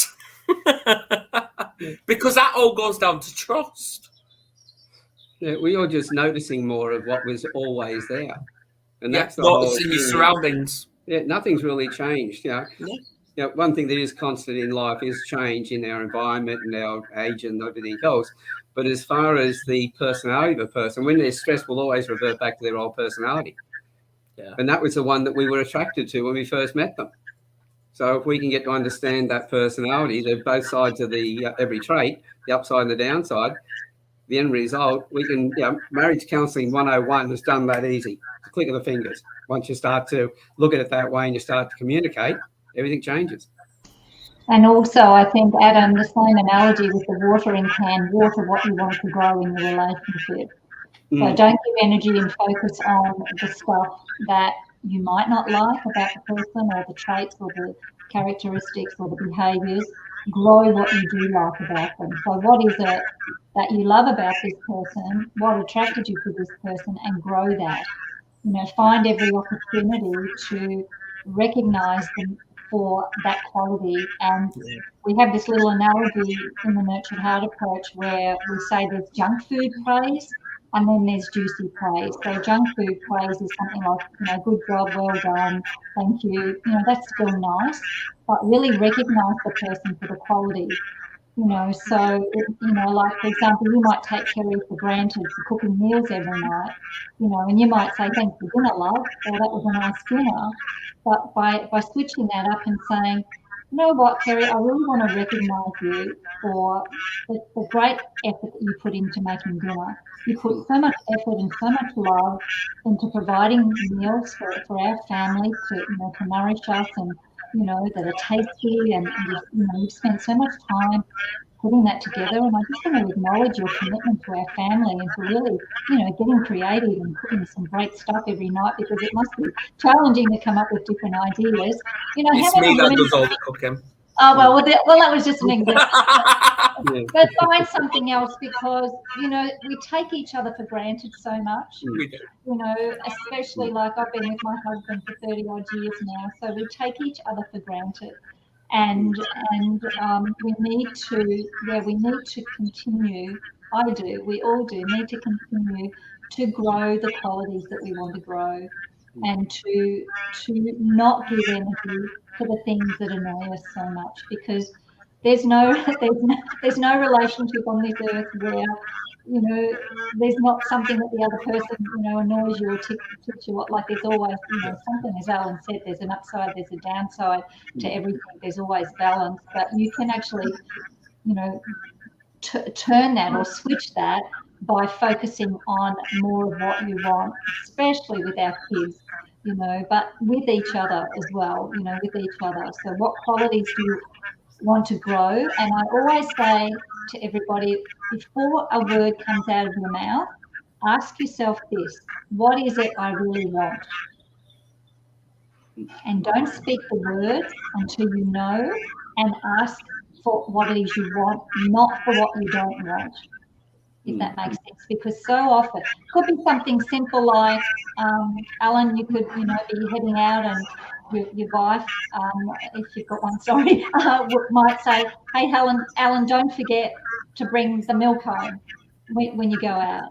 Because that all goes down to trust. Yeah, we are just noticing more of what was always there. And that's the noticing whole your surroundings. Yeah, nothing's really changed. One thing that is constant in life is change in our environment and our age and everything else. But as far as the personality of a person, when they're stressed, will always revert back to their old personality. Yeah. And that was the one that we were attracted to when we first met them. So if we can get to understand that personality, the both sides of the every trait, the upside and the downside, the end result, we can, marriage counselling 101 has done that easy. It's a click of the fingers. Once you start to look at it that way and you start to communicate, everything changes. And also, I think, Adam, the same analogy with the watering can, water what you want to grow in the relationship. So don't give energy and focus on the stuff that you might not like about the person, or the traits or the characteristics or the behaviours. Grow what you do like about them. So what is it that you love about this person? What attracted you to this person? And grow that. Find every opportunity to recognise them for that quality. And we have this little analogy in the Nurtured Heart approach where we say there's junk food praise and then there's juicy praise. So junk food praise is something like, good job, well done, thank you. That's still nice, but really recognise the person for the quality. So, like, for example, you might take Kerry for granted for cooking meals every night, and you might say, thanks for dinner, love, or that was a nice dinner. But by switching that up and saying, you know what, Kerry, I really want to recognise you for the great effort that you put into making dinner. You put so much effort and so much love into providing meals for our family to nourish us, and that are tasty, and you've spent so much time putting that together. And I just want to acknowledge your commitment to our family and to really, getting creative and cooking some great stuff every night, because it must be challenging to come up with different ideas. It's me that does all the cooking. Oh, well, that was just an example. But find something else, because, we take each other for granted so much. We do. Especially like I've been with my husband for 30 odd years now. So we take each other for granted. And we need to continue. We all do need to continue to grow the qualities that we want to grow, and to not give energy to the things that annoy us so much, because there's no relationship on this earth where there's not something that the other person annoys you or ticks you up. Like, there's always something, as Alan said, there's an upside, there's a downside to everything. There's always balance, but you can actually turn that or switch that by focusing on more of what you want, especially with our kids, but with each other as well, with each other. So what qualities do you want to grow? And I always say to everybody, before a word comes out of your mouth, ask yourself this: what is it I really want? And don't speak the words until you know, and ask for what it is you want, not for what you don't want, if that makes sense. Because so often, it could be something simple like, Alan, you could, be heading out, and your wife, if you've got one, sorry, might say, hey, Alan, don't forget to bring the milk home when you go out.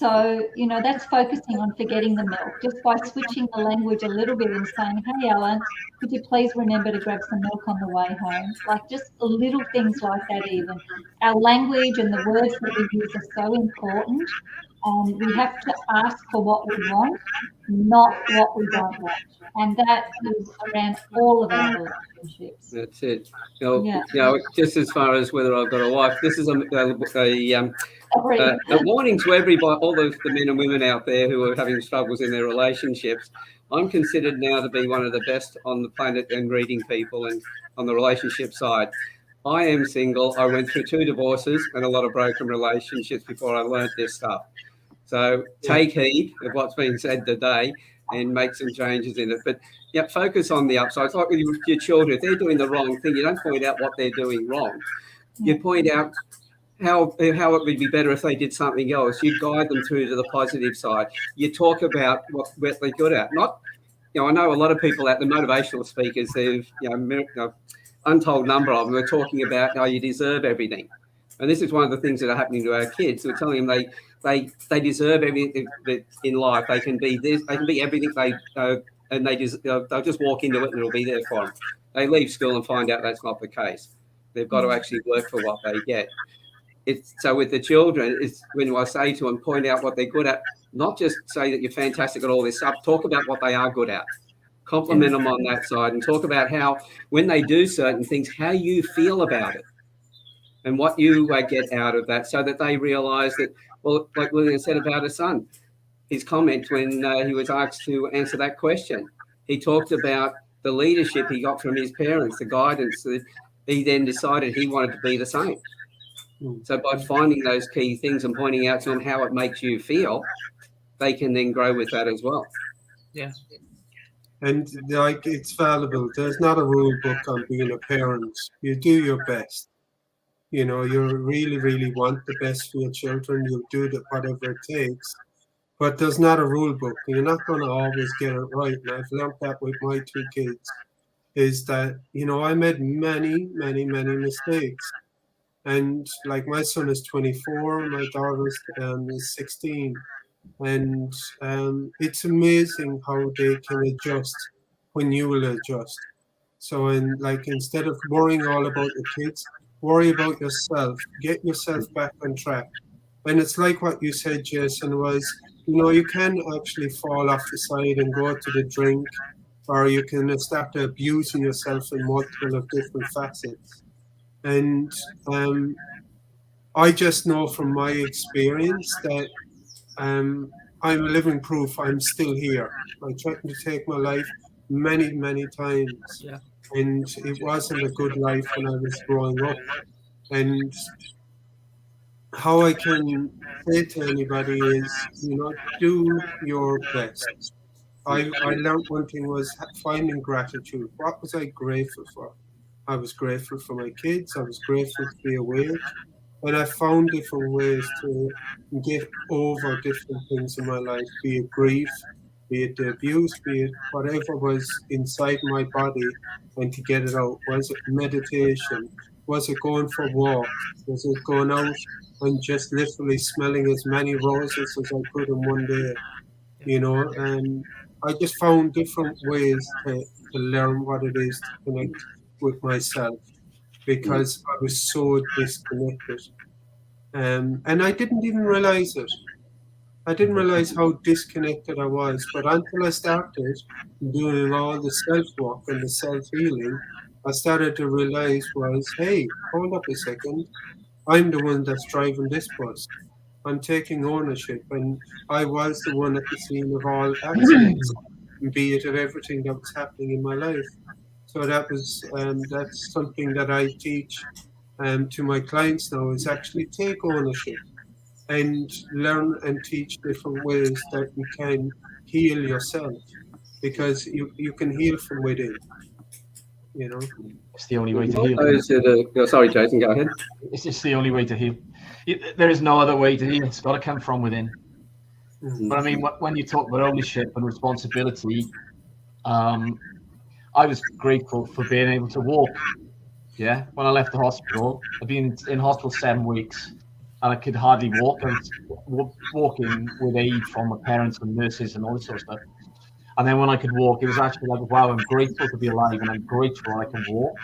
So, you know, that's focusing on forgetting the milk, just by switching the language a little bit and saying, hey, Alan, could you please remember to grab some milk on the way home? Like just little things like that even. Our language and the words that we use are so important. And we have to ask for what we want, not what we don't want. And that is around all of our relationships. That's it. You Yeah. know, just as far as whether I've got a wife, this is a warning to everybody, all the men and women out there who are having struggles in their relationships. I'm considered now to be one of the best on the planet in reading people and on the relationship side. I am single. I went through 2 divorces and a lot of broken relationships before I learnt this stuff. So take heed of what's being said today and make some changes in it. But yeah, focus on the upsides. Like with your children, if they're doing the wrong thing, you don't point out what they're doing wrong. You point out how it would be better if they did something else. You guide them through to the positive side. You talk about what they're good at. Not, I know a lot of people at the motivational speakers, they've, untold number of them are talking about, you deserve everything. And this is one of the things that are happening to our kids. We're telling them they deserve everything in life. They can be this, they can be everything and they'll just walk into it and it'll be there for them. They leave school and find out that's not the case. They've got to actually work for what they get. So with the children, it's when I say to them, point out what they're good at, not just say that you're fantastic at all this stuff, talk about what they are good at. Compliment them on that side and talk about how, when they do certain things, how you feel about it and what you get out of that, so that they realise that, well, like Lillian said about her son, his comment when he was asked to answer that question, he talked about the leadership he got from his parents, the guidance that he then decided he wanted to be the same. So by finding those key things and pointing out to them how it makes you feel, they can then grow with that as well. Yeah. And like, it's valuable. There's not a rule book on being a parent. You do your best. You know, you really, really want the best for your children. You do whatever it takes. But there's not a rule book. You're not going to always get it right. And I've learned that with my 2 kids, is that, I made many, many, many mistakes. And like, my son is 24, my daughter is 16. And it's amazing how they can adjust when you will adjust. So, instead of worrying all about the kids, worry about yourself. Get yourself back on track. And it's like what you said, Jason, was, you can actually fall off the side and go to the drink, or you can start abusing yourself in multiple of different facets. And I just know from my experience that I'm living proof I'm still here. I tried to take my life many, many times. Yeah. And it wasn't a good life when I was growing up. And how I can say to anybody is, do your best. I learned one thing was finding gratitude. What was I grateful for? I was grateful for my kids. I was grateful to be awake. And I found different ways to get over different things in my life, be it grief, be it the abuse, be it whatever was inside my body, and to get it out. Was it meditation? Was it going for walks? Was it going out and just literally smelling as many roses as I could in one day? And I just found different ways to learn what it is to connect with myself, because I was so disconnected. And I didn't even realize it. I didn't realize how disconnected I was. But until I started doing all the self-work and the self-healing, I started to realize hey, hold up a second. I'm the one that's driving this bus. I'm taking ownership. And I was the one at the scene of all accidents, be it of everything that was happening in my life. So that's something that I teach to my clients now, is actually take ownership and learn and teach different ways that you can heal yourself, because you can heal from within. It's the only way to heal. Sorry, Jason, go ahead. It's just the only way to heal. There is no other way to heal. It's got to come from within. But I mean, when you talk about ownership and responsibility, I was grateful for being able to walk. Yeah, when I left the hospital, I've been in hospital 7 weeks. and I could hardly walk. I was walking with aid from my parents and nurses and all this sort of stuff. And then when I could walk, it was actually like, wow, I'm grateful to be alive, and I'm grateful I can walk.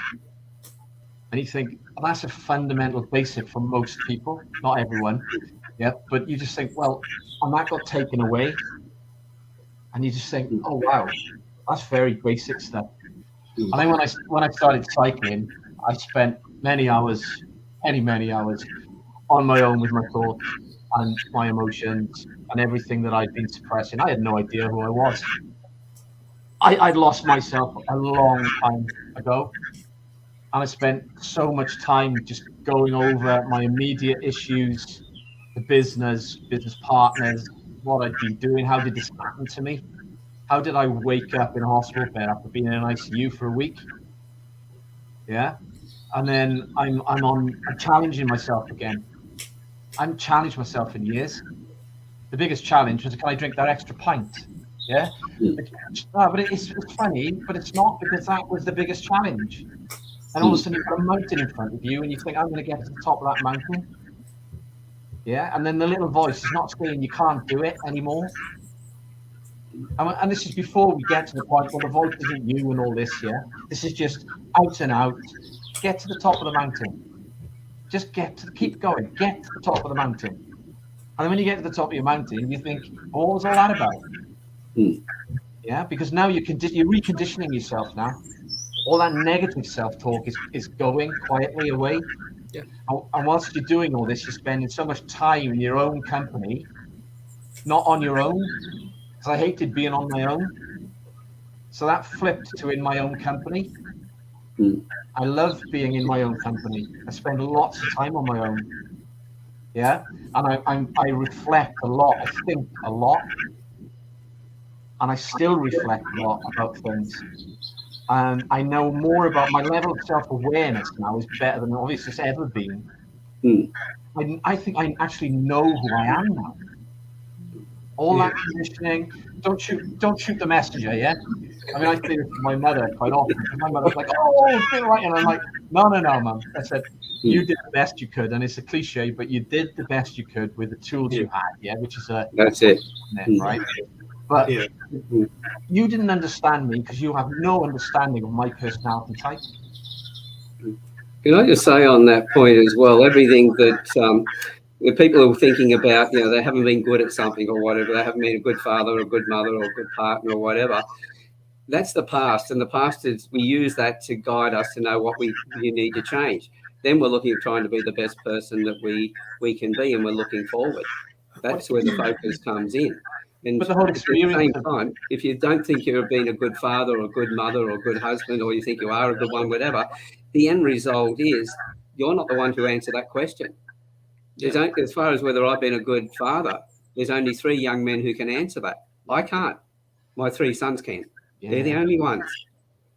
And you think, well, that's a fundamental basic for most people, not everyone. Yeah, but you just think, well, and that got taken away. And you just think, oh, wow, that's very basic stuff. And then when I started cycling, I spent many hours on my own with my thoughts and my emotions and everything that I'd been suppressing. I had no idea who I was. I'd lost myself a long time ago. And I spent so much time just going over my immediate issues, the business partners, what I'd been doing. How did this happen to me? How did I wake up in a hospital bed after being in an ICU for a week? Yeah. And then I'm challenging myself again. I haven't challenged myself in years. The biggest challenge was, can I drink that extra pint? Yeah. But it's funny, but it's not, because that was the biggest challenge. And all of a sudden you've got a mountain in front of you and you think, I'm going to get to the top of that mountain. Yeah. And then the little voice is not saying you can't do it anymore. And this is before we get to the point where the voice isn't you and all this, yeah? This is just out and out. Get to the top of the mountain. Just keep going. Get to the top of the mountain. And then when you get to the top of your mountain, you think, what was all that about? Yeah, because now you're reconditioning yourself now. All that negative self-talk is going quietly away. Yeah. And whilst you're doing all this, you're spending so much time in your own company, not on your own. Because I hated being on my own. So that flipped to in my own company. I love being in my own company. I spend lots of time on my own. Yeah. And I reflect a lot. I think a lot. And I still reflect a lot about things. And I know more about my level of self-awareness now is better than obviously it's ever been. I think I actually know who I am now. All that conditioning, don't shoot the messenger, yeah? I mean, I say this to my mother quite often. My mother's like, oh, do it right. And I'm like, no, Mum. I said, you did the best you could. And it's a cliche, but you did the best you could with the tools you had, yeah? Which is that's it. Right? But you didn't understand me because you have no understanding of my personality type. Can I just say on that point as well, everything that the people who are thinking about, they haven't been good at something or whatever, they haven't been a good father or a good mother or a good partner or whatever, that's the past. And the past is, we use that to guide us to know what we need to change. Then we're looking at trying to be the best person that we can be, and we're looking forward. That's where the focus comes in. And but the whole at the same time, if you don't think you're being a good father or a good mother or a good husband, or you think you are a good one, whatever, the end result is you're not the one to answer that question. As far as whether I've been a good father, there's only 3 young men who can answer that. I can't. My 3 sons can. They're the only ones.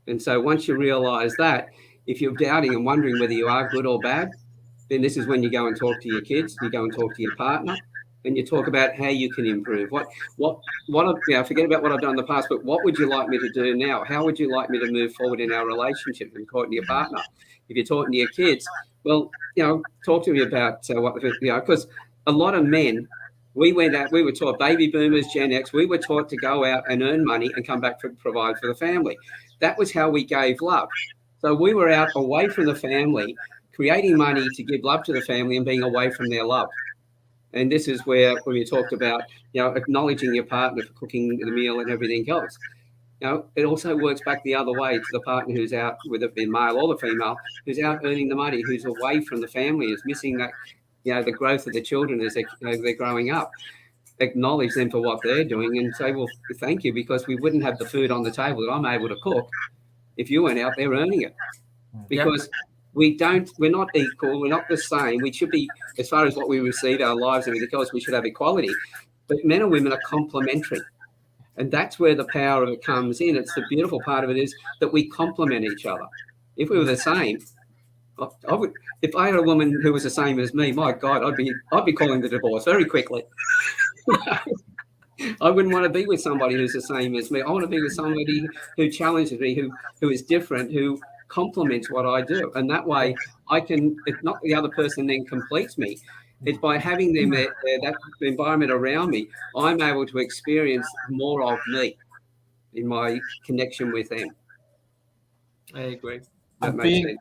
And so once you realise that, if you're doubting and wondering whether you are good or bad, then this is when you go and talk to your kids, you go and talk to your partner, and you talk about how you can improve. Forget about what I've done in the past, but what would you like me to do now? How would you like me to move forward in our relationship? If you're talking to your partner, if you're talking to your kids, well, talk to me about because a lot of men, we were taught, baby boomers, Gen X, we were taught to go out and earn money and come back to provide for the family. That was how we gave love. So we were out away from the family, creating money to give love to the family and being away from their love. And this is where, when you talked about, acknowledging your partner for cooking the meal and everything else, it also works back the other way to the partner who's out, whether it be male or the female, who's out earning the money, who's away from the family, is missing that, the growth of the children as they're growing up. Acknowledge them for what they're doing and say, well, thank you, because we wouldn't have the food on the table that I'm able to cook if you weren't out there earning it. Because we're not equal, we're not the same. We should be, as far as what we receive, our lives and everything else, we should have equality. But men and women are complementary. And that's where the power of it comes in. It's the beautiful part of it is that we complement each other. If we were the same, if I had a woman who was the same as me, my God, I'd be calling the divorce very quickly. I wouldn't want to be with somebody who's the same as me. I want to be with somebody who challenges me, who is different, who complements what I do. And that way if not the other person then completes me, It's by having them there, that environment around me, I'm able to experience more of me in my connection with them. I agree. That makes sense.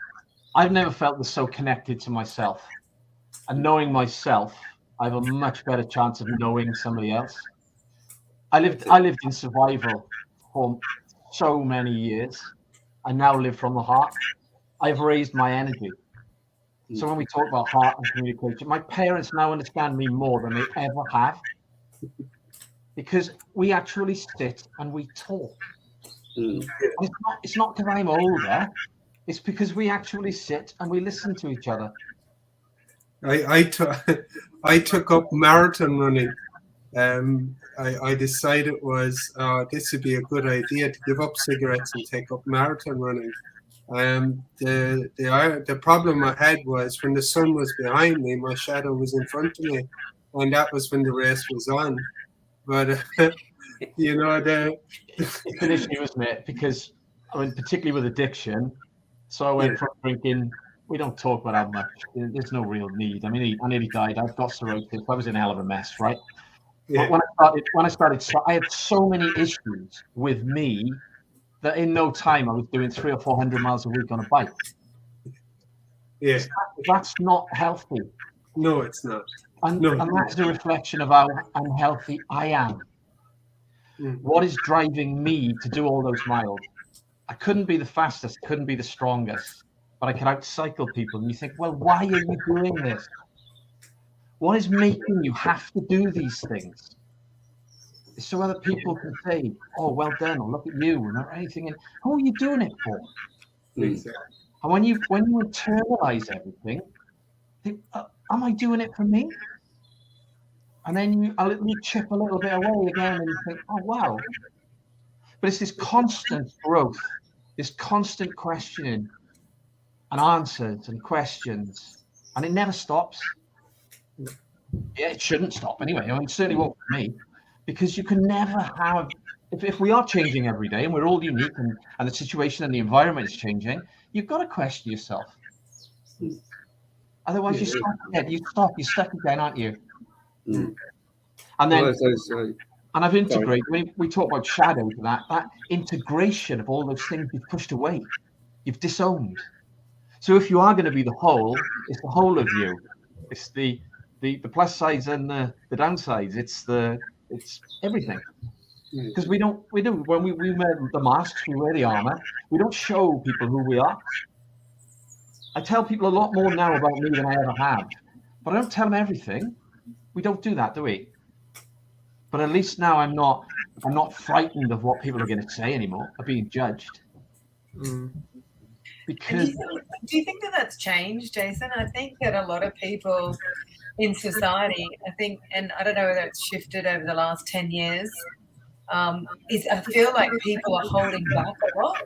I've never felt so connected to myself. And knowing myself, I have a much better chance of knowing somebody else. I lived in survival for so many years. I now live from the heart. I've raised my energy. So when we talk about heart and communication, my parents now understand me more than they ever have, because we actually sit and we talk. And it's not because I'm older. It's because we actually sit and we listen to each other. I took up marathon running. I decided this would be a good idea to give up cigarettes and take up marathon running. The problem I had was when the sun was behind me, my shadow was in front of me, and that was when the race was on. But you know, it's an issue, isn't it? Because I mean, particularly with addiction. So I went from drinking. We don't talk about how much. There's no real need. I mean, I nearly died. I've got cirrhosis. I was in a hell of a mess, right? Yeah. But when I started, I had so many issues with me that in no time I was doing 300 or 400 miles a week on a bike. Yeah. That's not healthy. No, it's not. And that's a reflection of how unhealthy I am. What is driving me to do all those miles? I couldn't be the fastest, couldn't be the strongest, but I could outcycle people. And you think, well, why are you doing this? What is making you have to do these things? It's so other people can say, oh, well done, or look at you, or anything. And who are you doing it for? Exactly. And when you internalize everything, think, am I doing it for me? And then you chip a little bit away again, and you think, oh, wow. But it's this constant growth, this constant questioning and answers and questions, and it never stops. Yeah, it shouldn't stop anyway. I mean, it certainly won't for me, because you can never have, if we are changing every day and we're all unique and the situation and the environment is changing, you've got to question yourself. Otherwise, you're stuck again, aren't you? And then, and I've integrated, when we talk about shadows, that integration of all those things you've pushed away, you've disowned. So if you are going to be the whole, it's the whole of you. It's the plus sides and the downsides. It's everything. Because we do when we wear the masks, we wear the armor. We don't show people who we are. I tell people a lot more now about me than I ever have, but I don't tell them everything. We don't do that, do we? But at least now I'm not frightened of what people are going to say anymore, of being judged. Because do you think that that's changed, Jason? I think that a lot of people in society, I think, and I don't know whether it's shifted over the last 10 years, I feel like people are holding back a lot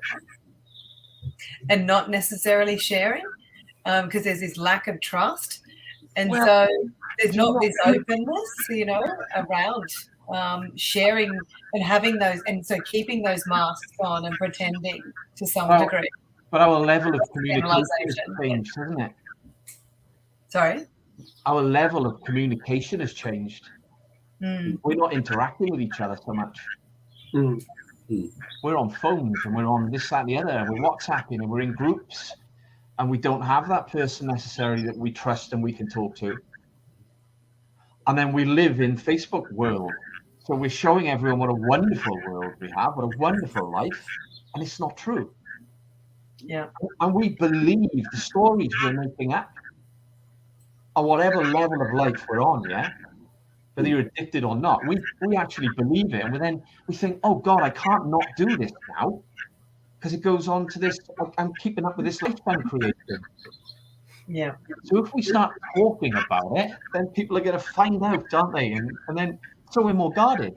and not necessarily sharing, because there's this lack of trust. And so there's not this openness, around sharing and having those, and so keeping those masks on and pretending to some degree. But our level of communication has changed, hasn't it? Sorry? Our level of communication has changed. We're not interacting with each other so much. We're on phones and we're on this, that, and the other, and we're WhatsApping and we're in groups, and we don't have that person necessarily that we trust and we can talk to. And then we live in Facebook world. So we're showing everyone what a wonderful world we have, what a wonderful life, and it's not true. Yeah. And we believe the stories we're making up on whatever level of life we're on, yeah? Whether you're addicted or not, we actually believe it. And then we think, oh God, I can't not do this now, because it goes on to this, I'm keeping up with this life I'm creating. Yeah. So if we start talking about it, then people are going to find out, aren't they? And then so we're more guarded.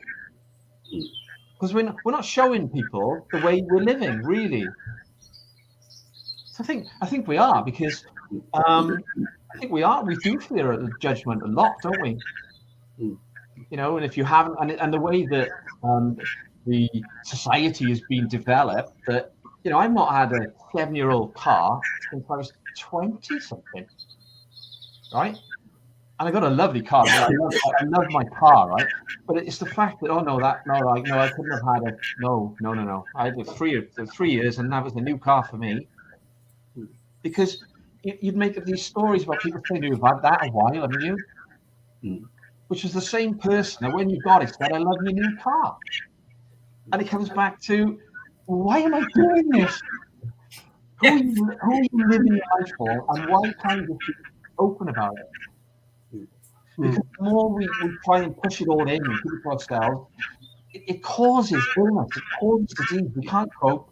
Because we're not showing people the way we're living, really. So I think we are, because I think we do fear the judgment a lot, don't we? And if you haven't, and the way that the society has been developed, that I've not had a 7-year-old car since I was 20 something, right? And I got a lovely car. I love my car, right? But it's the fact that, I couldn't have had it. No. I had it 3 years, and that was the new car for me. Because you'd make up these stories about people saying you've had that a while, haven't you? Which is the same person that when you got it said, I love your new car. And it comes back to, why am I doing this? Who are you living your life for, and why can't you be open about it? Because the more we try and push it all in and keep it to ourselves, it causes illness, it causes disease. We can't cope.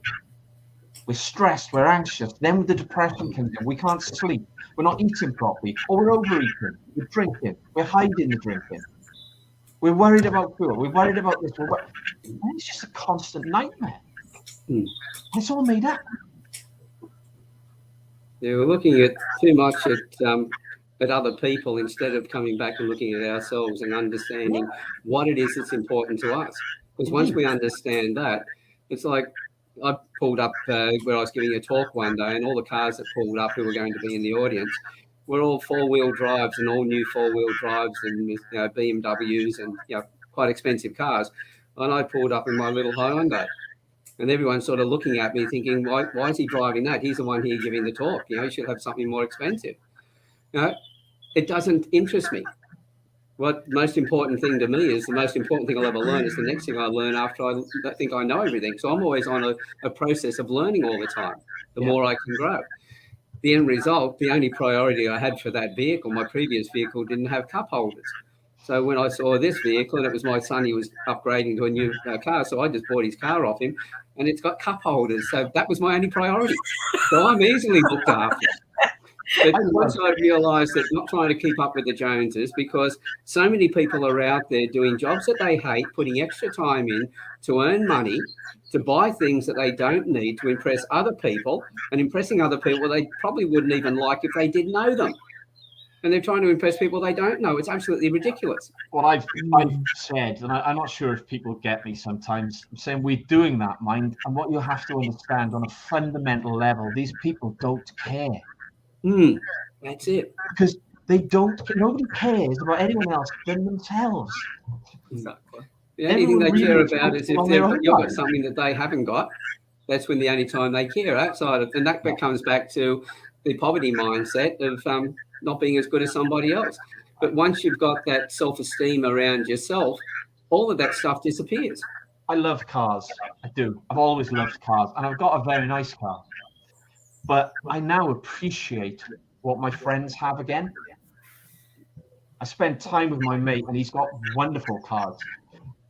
We're stressed, we're anxious. Then the depression comes in. We can't sleep. We're not eating properly, or we're overeating. We're drinking. We're hiding the drinking. We're worried about food. We're worried about this. And it's just a constant nightmare. It's all made up. Yeah, we're looking at too much at other people instead of coming back and looking at ourselves and understanding what it is that's important to us. Because once we understand that, it's like I pulled up where I was giving a talk one day, and all the cars that pulled up who were going to be in the audience were all four-wheel drives and all new four-wheel drives and BMWs and quite expensive cars. And I pulled up in my little Hyundai. And everyone's sort of looking at me thinking, why is he driving that? He's the one here giving the talk. He should have something more expensive. It doesn't interest me. What the most important thing to me is the most important thing I'll ever learn is the next thing I learn after I think I know everything. So I'm always on a process of learning all the time, the more I can grow. The end result, the only priority I had for that vehicle, my previous vehicle, didn't have cup holders. So when I saw this vehicle, and it was my son, he was upgrading to a new car, so I just bought his car off him, and it's got cup holders. So that was my only priority. So I'm easily looked after. But once I realised that not trying to keep up with the Joneses, because so many people are out there doing jobs that they hate, putting extra time in to earn money, to buy things that they don't need, to impress other people, and impressing other people they probably wouldn't even like if they did know them. And they're trying to impress people they don't know. It's absolutely ridiculous. What I've said, and I'm not sure if people get me sometimes, I'm saying we're doing that, mind. And what you have to understand on a fundamental level, these people don't care. That's it. Because nobody cares about anyone else than themselves. Exactly. The only thing they care about is if you've got something that they haven't got. That's when the only time they care outside of, and that comes back to the poverty mindset of not being as good as somebody else. But once you've got that self-esteem around yourself, all of that stuff disappears. I love cars. I do. I've always loved cars, and I've got a very nice car. But I now appreciate what my friends have again. I spend time with my mate, and he's got wonderful cars.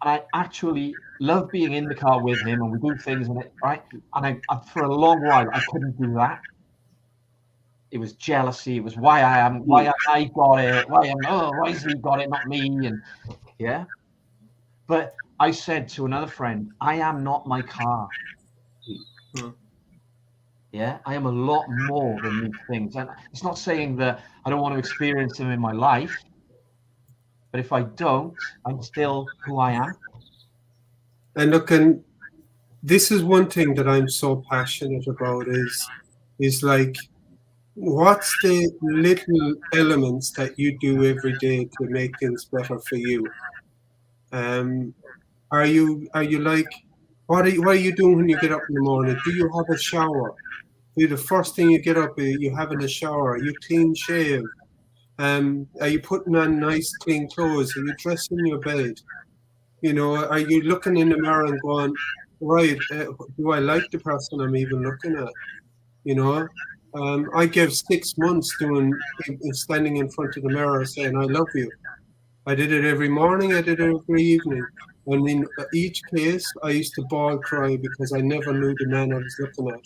And I actually love being in the car with him, and we do things in it, right? And I for a long while, I couldn't do that. It was jealousy. It was why I got it. Why has he got it, not me? And But I said to another friend, I am not my car. Yeah, I am a lot more than these things. And it's not saying that I don't want to experience them in my life. But if I don't, I'm still who I am. And look, and this is one thing that I'm so passionate about is like, what's the little elements that you do every day to make things better for you? Are you like, what are you doing when you get up in the morning? Do you have a shower? The first thing you get up, you having a shower? Are you clean shaved? Are you putting on nice clean clothes? Are you dressing your bed? Are you looking in the mirror and going, right, do I like the person I'm even looking at? I gave 6 months standing in front of the mirror saying, I love you. I did it every morning, I did it every evening. And in each case, I used to bawl cry because I never knew the man I was looking at.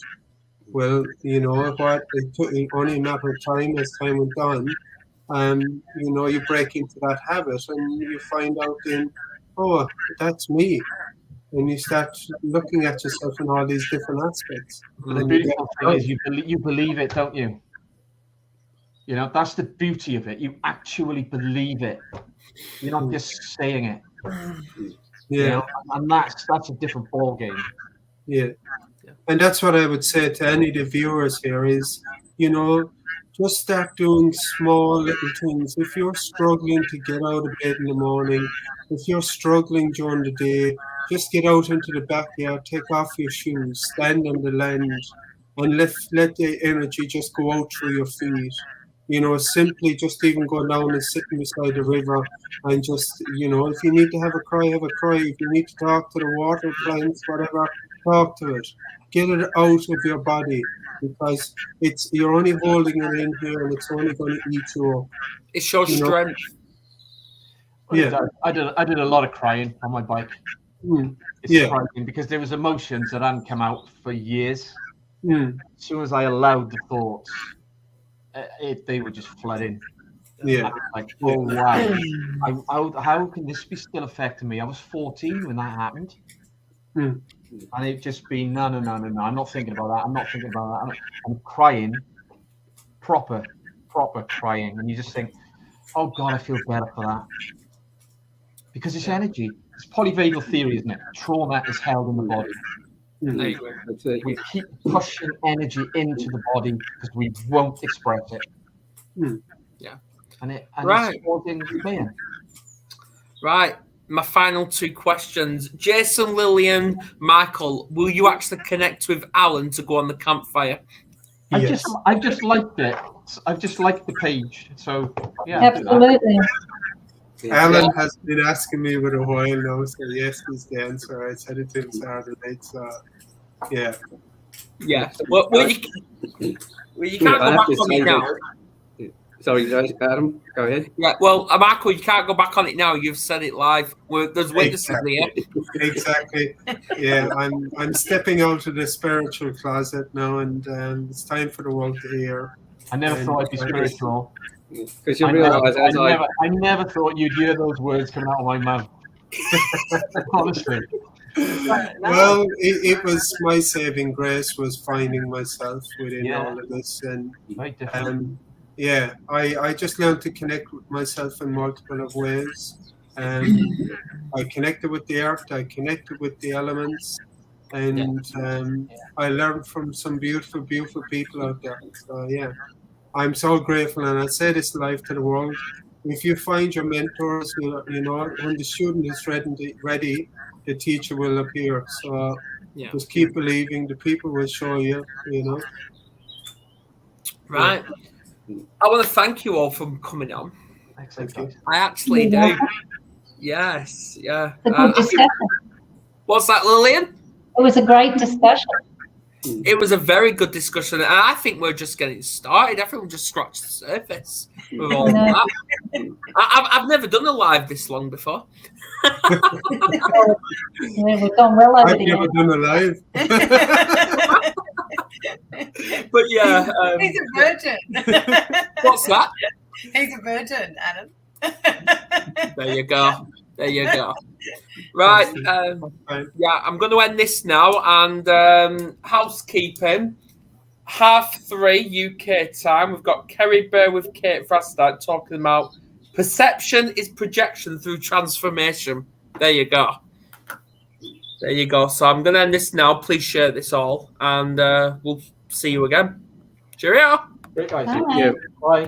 Well, you know what? It took only a matter of time as time went on. You break into that habit and you find out then, oh, that's me. And you start looking at yourself in all these different aspects. And the beautiful thing is you believe it, don't you? That's the beauty of it. You actually believe it. You're not just saying it. Yeah. And that's a different ball game. Yeah. And that's what I would say to any of the viewers here is, just start doing small little things. If you're struggling to get out of bed in the morning, if you're struggling during the day, just get out into the backyard, take off your shoes, stand on the land, and let the energy just go out through your feet. You know, simply just even go down and sitting beside the river and just, you know, if you need to have a cry, have a cry. If you need to talk to the water plants, whatever, talk to it. Get it out of your body, because you're only holding it in here and it's only going to eat you up. It shows strength. Yeah. I did a lot of crying on my bike. It's striking because there was emotions that hadn't come out for years. As soon as I allowed the thoughts, they were just flooding. Yeah. Like, oh wow, how can this be still affecting me? I was 14 when that happened. And it just been no. I'm not thinking about that. I'm not thinking about that. I'm crying, proper crying, and you just think, oh God, I feel better for that. Because it's energy. It's polyvagal theory, isn't it? Trauma is held in the body. We keep pushing energy into the body because we won't express it. Yeah. And it's causing pain. Right. My final two questions. Jason, Lillian, Michael, will you actually connect with Alan to go on the campfire? Yes. I've just liked it. I've just liked the page. So yeah. Absolutely. Alan has been asking me for a while now, so yes is the answer. I said it to him Saturday night, so yeah. Yeah. Well, you can't go back on it now. Sorry, Adam, go ahead. Yeah, well, Michael, you can't go back on it now. You've said it live. There's witnesses here. Exactly. Yeah, I'm stepping out of the spiritual closet now, and it's time for the world to hear. I never thought I'd be spiritual. Because you realise, I never thought you'd hear those words coming out of my mouth. Honestly. Well, it was my saving grace was finding myself within all of this, and yeah, I just learned to connect with myself in multiple of ways. I connected with the earth, I connected with the elements, and I learned from some beautiful people out there. So yeah, I'm so grateful, and I say this live to the world. If you find your mentors, you know, when the student is ready, the teacher will appear. So just keep believing. The people will show you, you know. Right. I want to thank you all for coming on. Thank you. I actually do. Yes, yeah. It's a good discussion. What's that, Lillian? It was a great discussion. It was a very good discussion, and I think we're just getting started. I think we just scratched the surface with all that. I've never done a live this long before. We've gone well over I've never done a live. But yeah, he's a virgin. What's that? He's a virgin, Adam. There you go. Right. Yeah, I'm going to end this now. And housekeeping, 3:30 UK time. We've got Kerry Bear with Kate Frastad talking about perception is projection through transformation. There you go. So I'm going to end this now. Please share this all. And we'll see you again. Cheerio. Great guys. Bye. Bye.